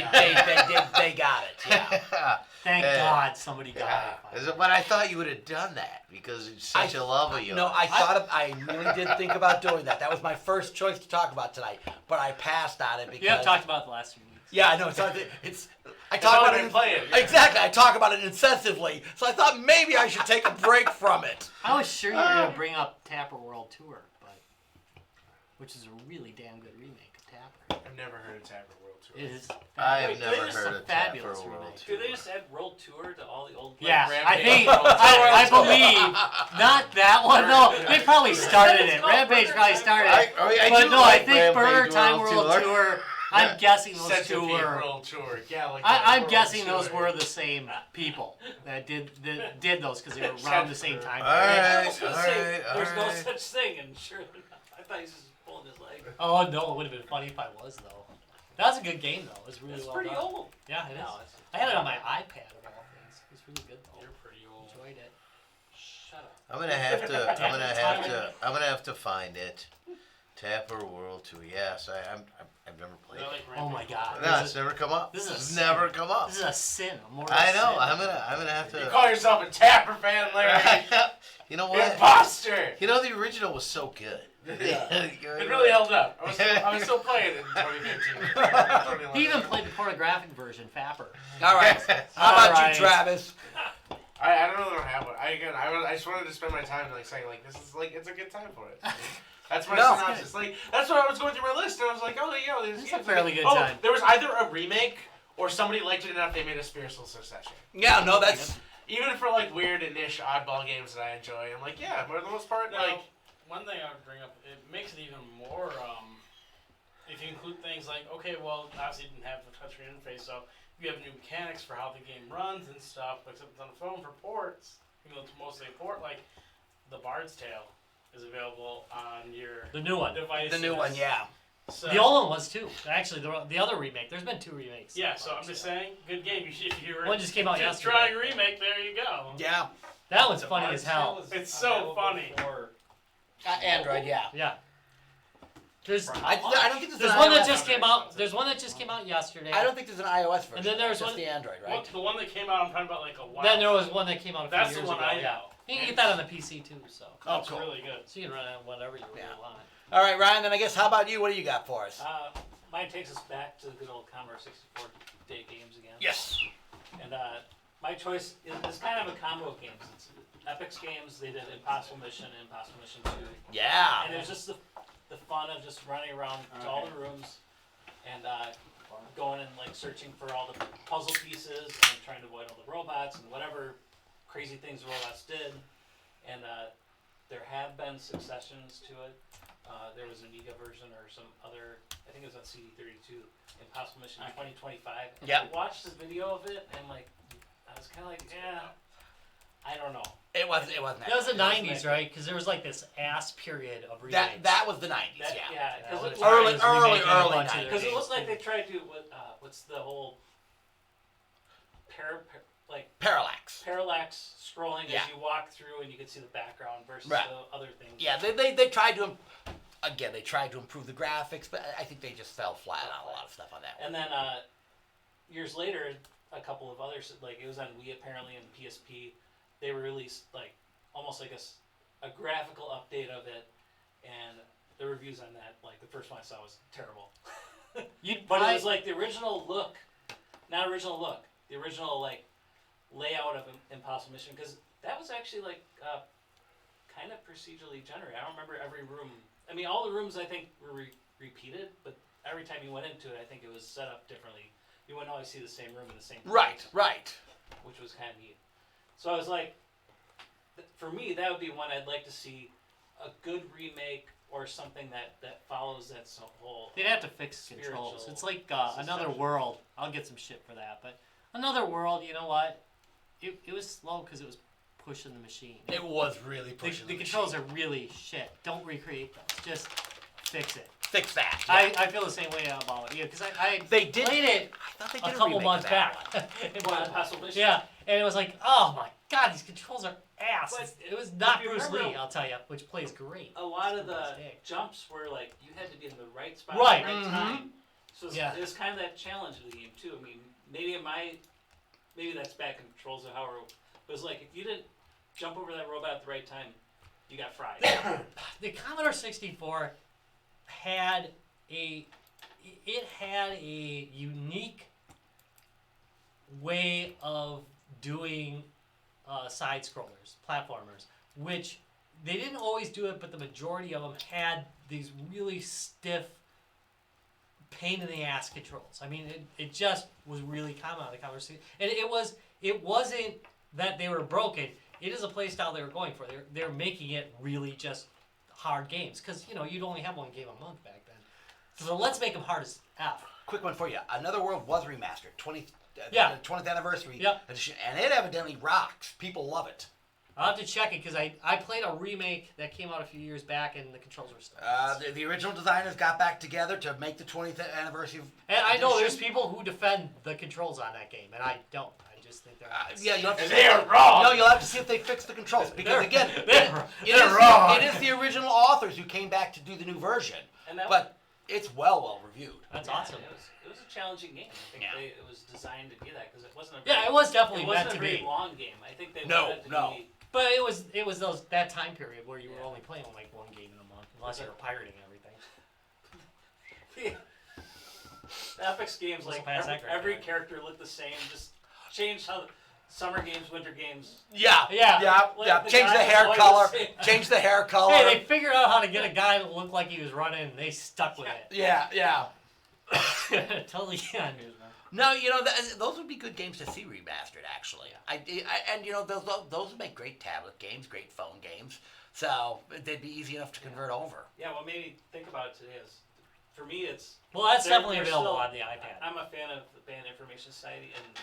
got it. Yeah. Thank God somebody got it. But I thought you would have done that because it's such a love of yours. No, I really did think about doing that. That was my first choice to talk about tonight, but I passed on it because. You have talked about it the last few weeks. Yeah, I know. I talk about it. Playing. Exactly. I talk about it incessantly, so I thought maybe I should take a break from it. I was sure you were going to bring up Tapper World Tour, which is a really damn good remake of Tapper. I've never heard of Tapper World Tour. It is. I have Wait, never it's heard a of Tapper fabulous World remake. Tour. Do they just add World Tour to all the old? Yeah, I Rampage. think I believe not that one. No, they probably started it. Rampage probably started it. But no, I think Burger Time World Tour. I'm guessing those two Centipede were. World Tour. Yeah, like I'm World guessing Tour. those were the same people that did those because they were around the same time. All right, I was gonna all say, right, all there's no right. such thing, and surely not. I thought he was just pulling his leg. Oh no, it would have been funny if I was though. That was a good game though. It was really It's well pretty done. old. Yeah, it is. No, it's- I had it on my iPad of all things. It was really good though. You're pretty old. Enjoyed it. Shut up. I'm gonna have to find it. Tapper World Tour. Yes, I've never played They're it. like Oh my Rampage. God. No, it's never come up. This is a It's sin. never come up. This is a sin. A mortal I know. sin. I'm gonna have You to. call yourself a Tapper fan, Larry? You know what? Imposter! You know the original was so good. It really held up. I was still playing it in 2015. He even played the pornographic version, Fapper. All right. How about All right. you, Travis? I don't know that I have one. I just wanted to spend my time like saying like this is like it's a good time for it. That's my No. synopsis. Like that's what I was going through my list and I was like, oh yeah, there's It's a fairly good time. There was either a remake or somebody liked it enough they made a spiritual succession. Yeah, no, that's. Even for like weird and niche oddball games that I enjoy, I'm like, yeah, for the most part, Now, like one thing I would bring up, it makes it even more, if you include things like, okay, well, obviously you didn't have the touchscreen interface, so you have new mechanics for how the game runs and stuff, except it's on the phone for ports, even though it's mostly a port, like the Bard's Tale is available on your The new one. device. The new one, yeah. So, The old one was too. Actually, the other remake. There's been 2 remakes. yeah, so I'm just saying, good game. If you were One just came out just yesterday. trying a remake, there you go. Yeah. That one's The funny Bard's as hell. Tale is It's so available funny. for- Android, yeah. Yeah. There's I don't think there's an one that iOS just version. came out. There's one that just came out yesterday. I don't think there's an iOS version. And then there's just one- the Android, right? The one that came out, I'm talking about like a while. Then there was one that came out a few That's years the one ago. I yeah. know. You can get that on the PC too. So. Oh, It's cool. really good. So you can run it on whatever you really Yeah. want. All right, Ryan. Then I guess how about you? What do you got for us? Mine takes us back to the good old Commodore 64 day games again. Yes. And my choice is kind of a combo of games. It's Epic's games. They did Impossible Mission and Impossible Mission 2. Yeah. And it was just the fun of just running around to all the rooms and going and like searching for all the puzzle pieces and trying to avoid all the robots and whatever crazy things the robots did. And there have been successions to it. There was an Amiga version or some other, I think it was on CD32, Impossible Mission 2025. And Yep. I watched the video of it and like, I was kind of like, yeah, I don't know. It wasn't. It wasn't. That was the It wasn't 90s, that right? Because there was like this ass period of remakes. That was the 90s. That, Yeah. yeah, That because was it, Early- Ryan was remaking a early bunch of 90s. their because it games. looks like they tried to what's the whole Parallax. parallax scrolling Yeah. as you walk through and you can see the background versus Right. the other things. Yeah. They tried to. Again, they tried to improve the graphics, but I think they just fell flat on a lot of stuff on that one. And then years later, a couple of others, like it was on Wii apparently and PSP, they released like almost like a graphical update of it, and the reviews on that, like the first one I saw was terrible. You'd But buy- it was like the original look, not original look, the original like layout of Impossible Mission, because That was actually like kind of procedurally generated. I don't remember every room. I mean, all the rooms I think were repeated, but every time you went into it, I think it was set up differently. You wouldn't always see the same room in the same place, Right. which was kind of neat. So I was like, for me, that would be one I'd like to see a good remake or something that follows that whole. They'd have to fix controls. It's like Another World. I'll get some shit for that, but Another World, you know what? It was slow because it was pushing the machine. It was really pushing the controls are really shit. Don't recreate those. Just fix it. Fix that. I feel the same way about it because I played it I thought they a did couple remake months of that back. one. Impossible Mission. Yeah, and it was like, oh my god, these controls are ass. But It was not if you Bruce remember- Lee, I'll tell you, which plays great. A lot of It's the a mistake. jumps were like you had to be in the right spot Right. at the right Mhm. time. So Yeah. it was kind of that challenge of the game too. I mean, maybe that's bad controls or however. It was like if you didn't jump over that robot at the right time, you got fried. The Commodore 64 had a unique way of doing side scrollers, platformers, which they didn't always do it, but the majority of them had these really stiff, pain in the ass controls. I mean, it just was really common on the Commodore 64, and it wasn't that they were broken. It is a play style they were going for. They're making it really just hard games because you'd only have one game a month back then. So let's make them hard as F. Quick one for you. Another World was remastered. 20th anniversary Yep. edition, and it evidently rocks. People love it. I'll have to check it because I played a remake that came out a few years back and the controls were still. The original designers got back together to make the 20th anniversary. And I know there's edition. people who defend the controls on that game, and I don't. I just think they're. Yeah, you'll have to And see they are wrong. No, you'll have to see if they fix the controls because again, they're wrong. It is the original authors who came back to do the new version, And that but it's well reviewed. That's yeah, awesome. It was a challenging game. I think Yeah. it was designed to be that because it wasn't a Yeah, it was definitely it meant wasn't to a very be. long game. I think they No, wanted it to no. be. But it was that time period where you were only playing like one game in a month, unless you were pirating everything. The Epic's games, Let's like pass that grade, every right? character looked the same. Just change how summer games, winter games. Yeah, Yeah. Like, the Change the guy hair was color. always the same. Change the hair color. Hey, they figured out how to get a guy that looked like he was running, and they stuck with Yeah. it. Totally on news, man. No, those would be good games to see remastered. Actually, and those would make great tablet games, great phone games. So they'd be easy enough to convert over. Yeah, well, maybe think about it today is, for me, it's. Well, that's they're- definitely they're available still- on the iPad. I'm a fan of the Band Information Society, and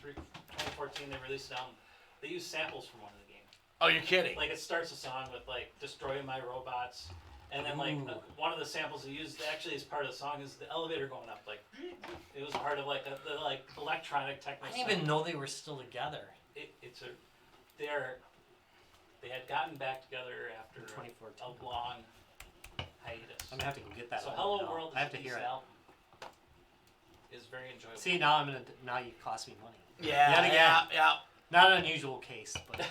2014 they released they use samples from one of the games. Oh, you're kidding? Like it starts a song with like "Destroy My Robots," and then like Ooh. one of the samples they used actually as part of the song is the elevator going up. Like it was part of like the like electronic techno. I didn't even know they were still together. They had gotten back together after 2014. a long hiatus. I'm gonna have to go get that. So album Hello now. World I have is to a hear decent it. album. Is very enjoyable. See, now you cost me money. Yeah, Yet again. yeah. Not an unusual case, but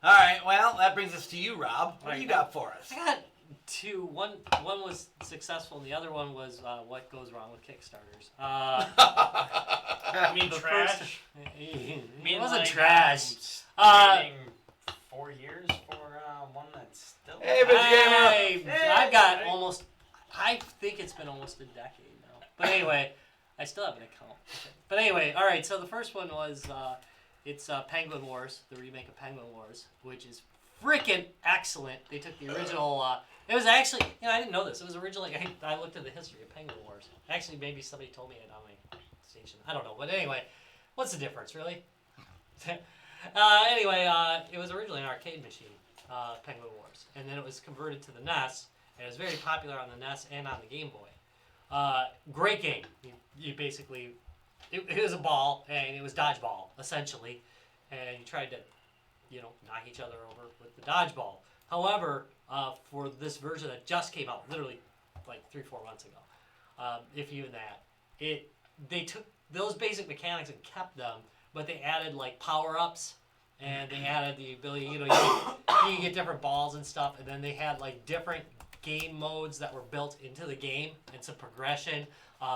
All right, well, that brings us to you, Rob. What do you got for us? I got two. One was successful, and the other one was what goes wrong with Kickstarters. I mean, the trash. first- it Mean wasn't like, trash. waiting 4 years for one that's still. Hey, Bitch Gamer. I've got almost. I think it's been almost a decade now. But anyway, I still have an account. But anyway, all right. So the first one was it's Penguin Wars, the remake of Penguin Wars, which is freaking excellent. They took the original. It was actually, I didn't know this. It was originally. I looked at the history of Penguin Wars. Actually, maybe somebody told me it on my station. I don't know. But anyway, what's the difference, really? Anyway, it was originally an arcade machine, Penguin Wars, and then it was converted to the NES, and it was very popular on the NES and on the Game Boy. Great game. You basically, it was a ball, and it was dodgeball, essentially, and you tried to, knock each other over with the dodgeball. However, for this version that just came out, literally like 3-4 months ago, if even that, they took those basic mechanics and kept them, but they added like power-ups, and they added the ability, you can get different balls and stuff, and then they had like different game modes that were built into the game and some progression.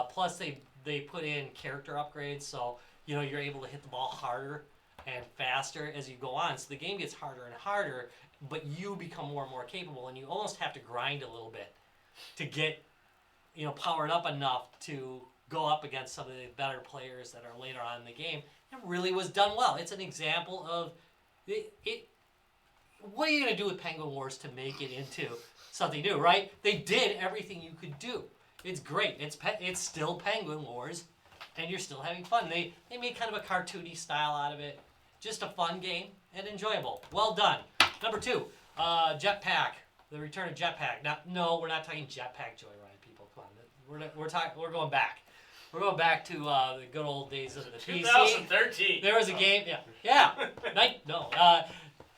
Plus they put in character upgrades, so you're able to hit the ball harder and faster as you go on. So the game gets harder and harder, but you become more and more capable, and you almost have to grind a little bit to get, powered up enough to go up against some of the better players that are later on in the game. It really was done well. It's an example of it. What are you going to do with Penguin Wars to make it into something new, right? They did everything you could do. It's great. It's still Penguin Wars, and you're still having fun. They made kind of a cartoony style out of it. Just a fun game and enjoyable. Well done. Number 2, Jetpack. The Return of Jetpack. Now, no, we're not talking Jetpack Joyride, people. Come on, we're going back. We're going back to the good old days of the PC. 2013. There was a game,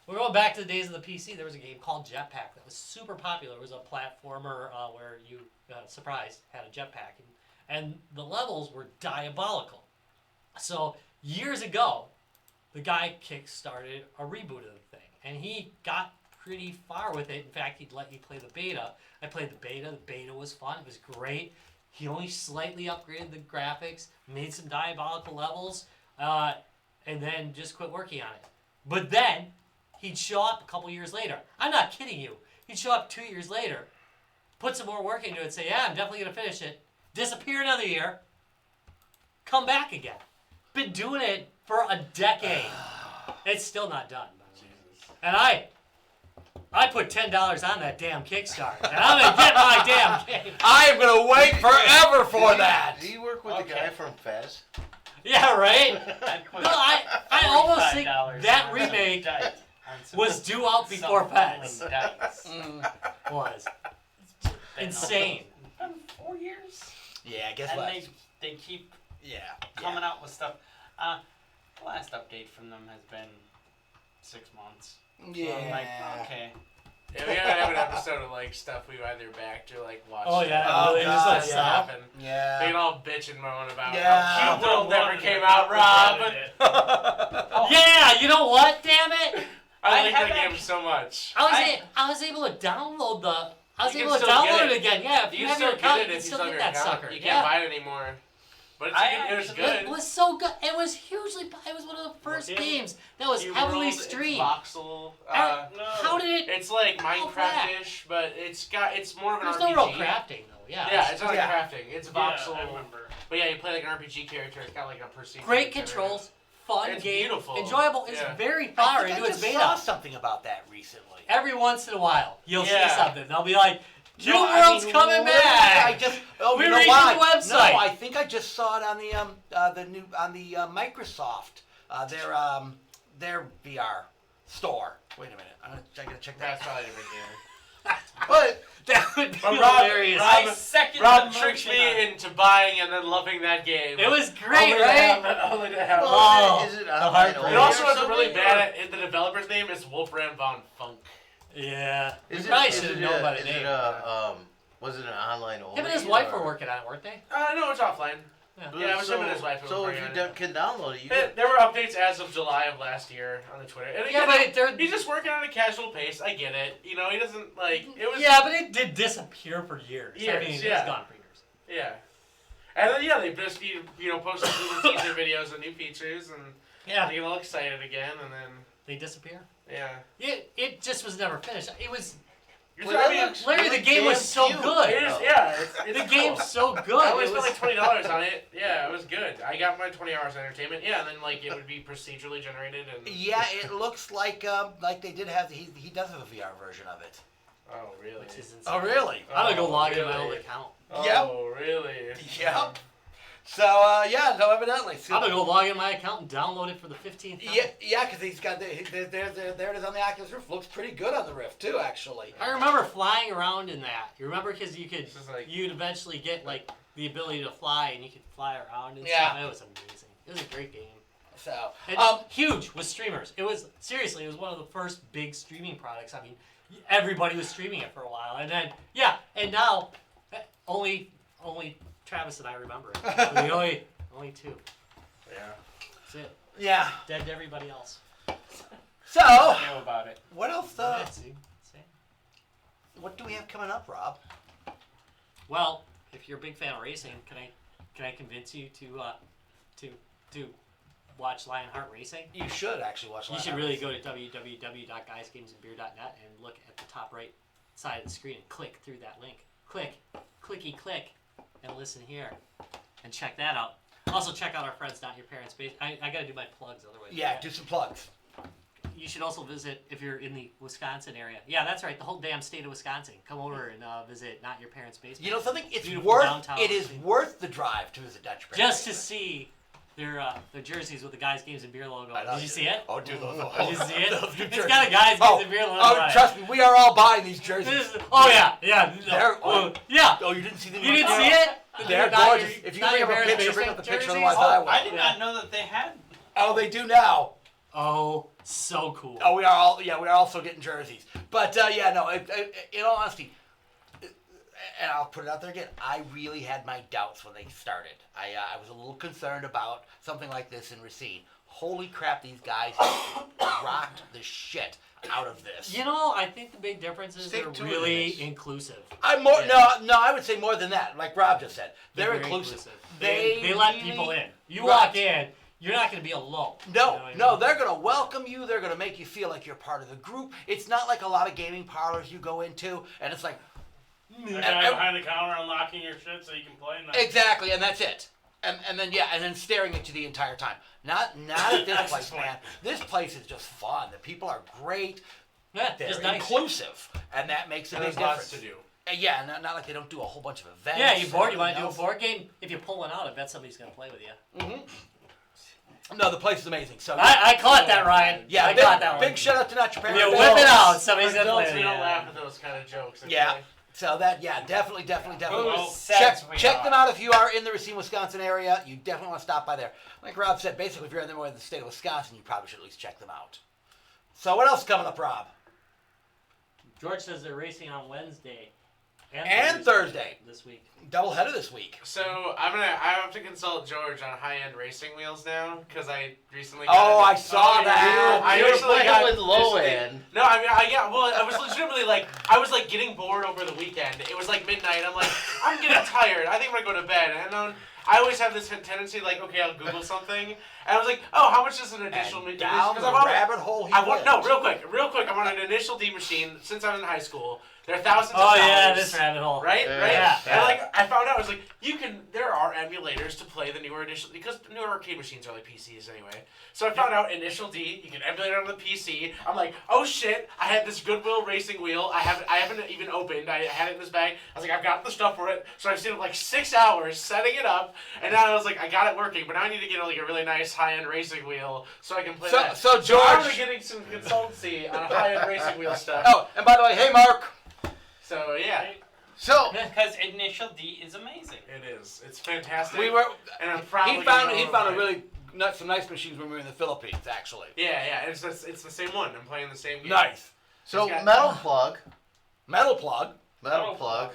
we're going back to the days of the PC. There was a game called Jetpack that was super popular. It was a platformer where you, surprised, had a jetpack. And the levels were diabolical. So, years ago, the guy kick-started a reboot of the thing. And he got pretty far with it. In fact, he'd let you play the beta. I played the beta. The beta was fun. It was great. He only slightly upgraded the graphics, made some diabolical levels, and then just quit working on it. But then, he'd show up a couple years later. I'm not kidding you. He'd show up 2 years later, put some more work into it, say, yeah, I'm definitely going to finish it, disappear another year, come back again. Been doing it for a decade. It's still not done. And I put $10 on that damn Kickstarter, and I'm going to get my damn game. I am going to wait forever for that. Do you work with the guy from Fez? Yeah, right? No, I almost think that remake was due out before Fez. Was. Insane. 4 years? Yeah, guess and what? they keep Yeah. coming out with stuff. The last update from them has been 6 months. Yeah. So I'm like, okay. Yeah, we gotta have an episode of like stuff we either backed or like watched. Oh, yeah. Oh, Really, God, just Stuff yeah. happen. They Yeah. can all bitch and moan about Yeah. how Cute World never One came out, Rob. Yeah, you know what? Damn it! I I like have that game actually- so much. I was able to download the. I was You able can to still download get it again. Yeah, if you You have still your account, get you it can if you still still get have that your account. sucker. You Yeah. can't buy it anymore. But it's, it was It good. was so good. It was hugely. It was one of the first Yeah. games that was Cute heavily World, it's streamed. voxel. How did it? It's like How Minecraft-ish, but it's more of an There's RPG. no real crafting though. Yeah. Yeah, it's not like Yeah. crafting. It's Yeah, voxel. I remember. But yeah, you play like an RPG character. It's got like a procedural. Great generator. controls, fun It's game, beautiful. enjoyable. It's Yeah. very I far think into I its just saw beta. something about that recently. Every once in a while, you'll Yeah. see something. They'll be like, "New No, I World's mean, coming literally, back." I just We're you know reading why? the website. No, I think I just saw it on the Microsoft their VR store. Wait a minute, I gotta check that. That's probably a different game. But That would be But Rob- hilarious. Rob- I second Rob the tricked motion me on- into buying and then loving that game. It was great, Only to have right? it, only to have it. Oh, Is it the online heartbreak. only It also or was something, really or- bad at the developer's name is Wolfram von Funk. Yeah. We Is probably it, should have is it known a- by the is name. it a, was it an online only? Him and his wife or- were working on it, weren't they? No, it's offline. Yeah. Yeah, it was him and his wife who So were if you working on it. can download it, you There can. there were updates as of July of last year on the Twitter. And Yeah, again, but they're. he's just working on a casual pace. I get it. You know, he doesn't like it was. Yeah, but it did disappear for years. I Years, mean, it yeah. was gone for years. Yeah. And then they just posted little teaser videos and new features and Yeah. they get all excited again and then They disappear. yeah. It just was never finished. It was. Well, I that mean, looks Larry, the really game was damn so cute. good. it is, yeah. It's The cool. game's so good. I only It spent was- like $20 on it. Yeah, it was good. I got my 20 hours of entertainment. Yeah, and then like it would be procedurally generated and. yeah, it looks like they did have he does have a VR version of it. Oh really? Which is insane. Oh really? I'm gonna go Oh, log in my really? old account. Oh really? Yep. So yeah, no, evidently. I'm gonna go log in my account and download it for the 15th time. Yeah, because he's got there it is on the Oculus Rift. Looks pretty good on the Rift too, actually. I remember flying around in that. You remember because This is like- you'd eventually get like the ability to fly and you could fly around and Yeah. stuff. It was amazing. It was a great game. So And huge with streamers. It was one of the first big streaming products. I mean, everybody was streaming it for a while, and then and now only Travis and I remember it. The only two. Yeah. That's it. yeah. Dead to everybody else. So I know about it. what else? Yeah, see? What do we have coming up, Rob? Well, if you're a big fan of racing, can I convince you to watch Lionheart Racing? You should actually watch. You should really go to www.guysgamesandbeer.net and look at the top right side of the screen and click through that link. Clicky click, and listen here, and check that out. Also check out our friends Not Your Parents' Basement. I gotta do my plugs otherwise. Yeah, do some plugs. You should also visit if you're in the Wisconsin area. Yeah, that's right. The whole damn state of Wisconsin. Come over and visit Not Your Parents' Basement. You know something? It's Beautiful worth. downtown It is Wisconsin. worth the drive to visit Not Your Parents' Just to Basement. see their jerseys with the Guys Games and Beer logo. I know. Did you see it? Oh, dude, those Did you see it? those new It's jerseys. got a Guys Games and Beer logo. Oh, on it. trust me, we are all buying these jerseys. Oh yeah. They're- Oh, yeah. Oh, you didn't see them? You didn't see it? They're Not gorgeous. Your- If you Not bring Your up a Parents' picture, bring up the Basement picture. jerseys? Otherwise, I Oh, will. I did Yeah. not know that they had. Oh, they do now. Oh, so cool. Oh, we are all. Yeah, we are also getting jerseys. But yeah, no. In all honesty, and I'll put it out there again. I really had my doubts when they started. I was a little concerned about something like this in Racine. Holy crap! These guys rocked the shit out of this. You know, I think the big difference is Stick they're to really it. inclusive. I'm more Yeah. no. I would say more than that. Like Rob just said, they're very inclusive. They let really- people in. You Right. walk in, you're not going to be alone. No, You know what I no, mean? they're gonna welcome you. They're gonna make you feel like you're part of the group. It's not like a lot of gaming parlors you go into, and it's like The guy behind the counter unlocking your shit so you can play. And then exactly, and that's it. And then staring at you the entire time. Not at this place, man. This place is just fun. The people are great. Yeah, They're just nice. inclusive, and that makes a big There's difference. lots to do. Yeah, not like they don't do a whole bunch of events. Yeah, you bored? You and want to do a everything board game? If you pull one out, I bet somebody's going to play with you. else. No, the place is amazing. So I caught that, Ryan. yeah, I big, caught that one. big shout out to Not Your Parents. You Basement. whip it out. Somebody's going to play Adults, with we you. don't laugh at those kind of jokes. Okay? Yeah. So that, definitely. Who Check says we them are? out if you are in the Racine, Wisconsin area. You definitely want to stop by there. Like Rob said, basically, if you're in the state of Wisconsin, you probably should at least check them out. So what else is coming up, Rob? George says they're racing on Wednesday And Thursday. this week. Doubleheader this week. So I have to consult George on high-end racing wheels now because I recently. Oh, got I saw that. I You were recently playing got with low recently- end. No, I mean, I was legitimately like, I was like getting bored over the weekend. It was like midnight. I'm like, I'm getting tired. I think I'm gonna go to bed. And then I always have this tendency, like, okay, I'll Google something, and I was like, oh, how much is an additional? And down the rabbit hole he went. No, real quick. I'm on an initial D machine since I'm in high school. There are thousands of Oh, dollars. yeah, this rabbit hole. Right? Yeah. And like I found out, I was like, there are emulators to play the newer initial, because newer arcade machines are like PCs anyway. So I found out Initial D, you can emulate it on the PC. I'm like, oh shit, I had this Goodwill racing wheel. I haven't even opened. I had it in this bag. I was like, I've got the stuff for it. So I've stayed up like 6 hours setting it up, and now I was like, I got it working, but now I need to get like a really nice high-end racing wheel so I can play that. So I'm George. getting some consultancy on high-end racing wheel stuff. Oh, and by the way, hey Mark. So yeah. So Because Initial D is amazing. It is. It's fantastic. We were. And I'm probably He found gonna a buy it. really some nice machines when we were in the Philippines, actually. Yeah. It's the same one. I'm playing the same game. Nice. so It's got- metal plug. Metal plug. Metal plug.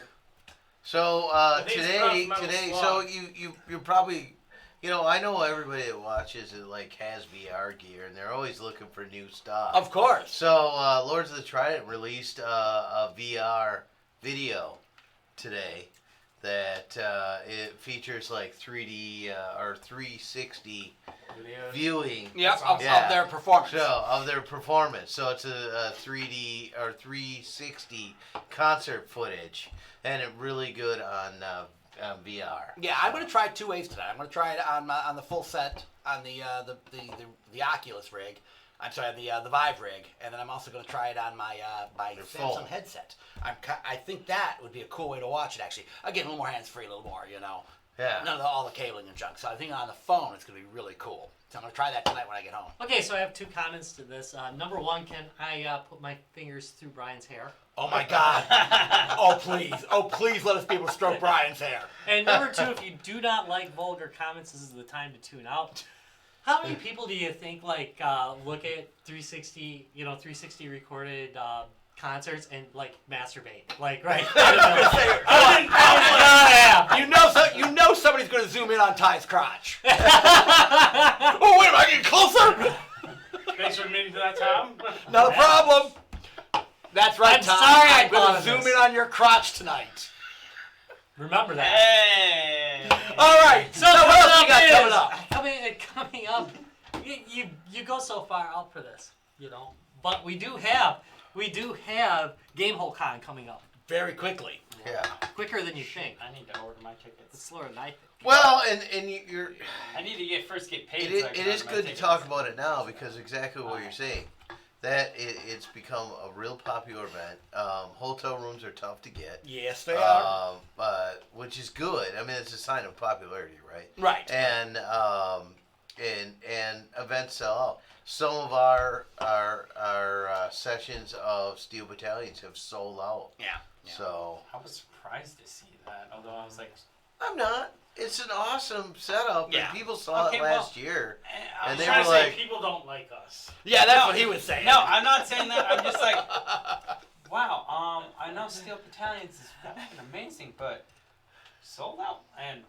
So I think it's today, pronounced metal so slug. you probably, I know everybody that watches it like has VR gear, and they're always looking for new stuff. Of course. So Lords of the Trident released a VR video today that it features like 3D or 360 Videos. viewing. Yep, That's of awesome. their performance. So of their performance, so it's a 3D or 360 concert footage, and it's really good on VR. Yeah, I'm gonna try it two ways tonight. I'm gonna try it on the full set on the Oculus rig. I'm sorry, the Vive rig, and then I'm also gonna try it on my Your Samsung phone. headset. I think that would be a cool way to watch it. Actually, again, a little more hands free, a little more, Yeah. none of all the cabling and junk. So I think on the phone it's gonna be really cool. So I'm gonna try that tonight when I get home. Okay, so I have two comments to this. Number one, can I put my fingers through Brian's hair? Oh my God! Oh please let us be able to stroke Brian's hair. And number two, if you do not like vulgar comments, this is the time to tune out. How many people do you think look at 360 recorded concerts and like masturbate? Like right. You know somebody's gonna zoom in on Ty's crotch. Oh wait, am I getting closer? Thanks for admitting to that, Tom. Not a problem. That's right, I'm Tom. sorry I I'm gonna caused zoom this. in on your crotch tonight. Remember that. Hey. All right. So what else we got coming up? Coming up you go so far out for this, But we do have Game Hole Con coming up. Very quickly. Yeah. Quicker than you think. I need to order my tickets. It's slower than I think. Well, and you're. I need to get paid. It is good to talk about it now because exactly what you're saying. That it's become a real popular event. Hotel rooms are tough to get. Yes, they are. Which is good. I mean, it's a sign of popularity, right? Right. And events sell out. Some of our sessions of Steel Battalions have sold out. Yeah. So I was surprised to see that. Although I was like, I'm not. It's an awesome setup, Yeah. and people saw it last year. I'm And they trying were to say like- people don't like us. Yeah, that's No, what he was saying. no, I'm not saying that. I'm just like, wow. I know Steel Battalions is fucking amazing, but sold out and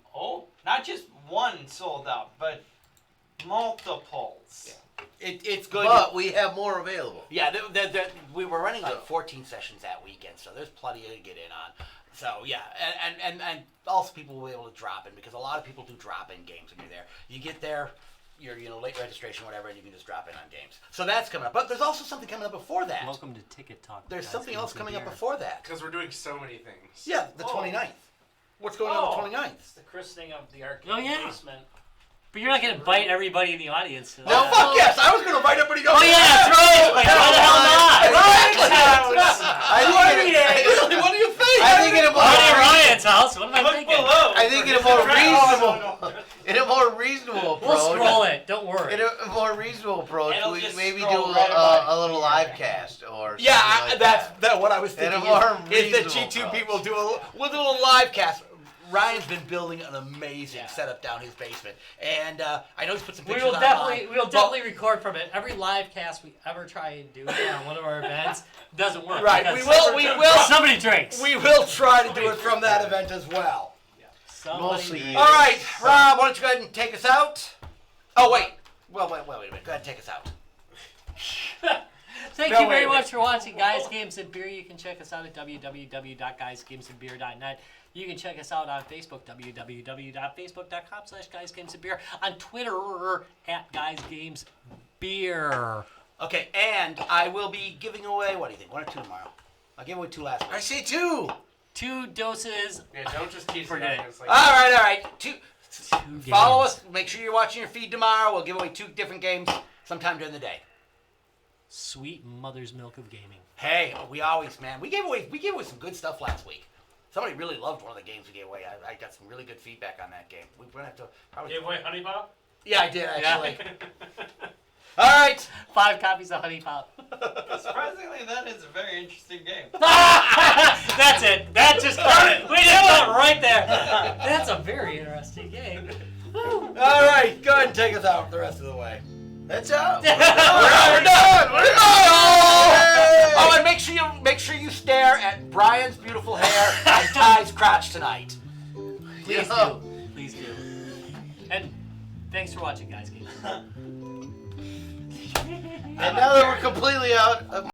not just one sold out, but multiples. It's good. But we have more available. Yeah, we were running like So- 14 sessions that weekend, so there's plenty to get in on. So yeah, and also people will be able to drop in because a lot of people do drop in games when you're there. You get there, you're late registration, whatever, and you can just drop in on games. So that's coming up. But there's also something coming up before that. Welcome to Ticket Talk. There's guys, something games else and coming up beer. before that. Because we're doing so many things. Yeah, the 29th. What's going on the 29th? It's the christening of the arcade Oh, yeah. basement. But you're not going to invite everybody in the audience to No, that. fuck yes! I was going to invite everybody to Oh, yeah, that's right! Like, why the hell not? Really? What do you think? I think in a more Party at Ryan's house. What am I Look thinking? below. I think in a Is it more right? reasonable We'll approach. scroll it. Don't worry. In a more reasonable approach, It'll we just maybe do scroll right by. a little live cast or something Yeah, like that's that. what I was In a thinking. more Is that reasonable G2 approach. people we'll do a little live cast. Ryan's been building an amazing setup down his basement, and I know he's put some We pictures will online. definitely record from it. Every live cast we ever try and do on one of our events doesn't work. Right, because we will. Somebody drinks. We will try to do it from that event as well. Somebody Mostly drinks. you. All right, Rob, why don't you go ahead and take us out? Oh wait, wait a minute. Go ahead and take us out. Thank you very much for watching Guys, Games, and Beer. You can check us out at www.guysgamesandbeer.net. You can check us out on Facebook, www.facebook.com/guysgamesandbeer. On Twitter, @guysgamesbeer. Okay, and I will be giving away. What do you think? 1 or 2 tomorrow? I gave away 2 last week. I say 2. 2 doses. Yeah, don't just tease For it day. up. It's like, All right. 2. 2 Follow games. us. Make sure you're watching your feed tomorrow. We'll give away 2 different games sometime during the day. Sweet mother's milk of gaming. Hey, we gave away some good stuff last week. Somebody really loved one of the games we gave away. I got some really good feedback on that game. We're gonna have to probably. Gave away Honey Pop? Yeah, I did actually. All right. 5 copies of Honey Pop. Surprisingly, that is a very interesting game. That's it. That just got it. We did that right there. That's a very interesting game. All right. Go ahead and take us out the rest of the way. That's out. We're done. Oh, and make sure you stare at Brian's beautiful hair and Ty's crotch tonight. Please do. Please do. And thanks for watching, guys. Games. And now that we're completely out of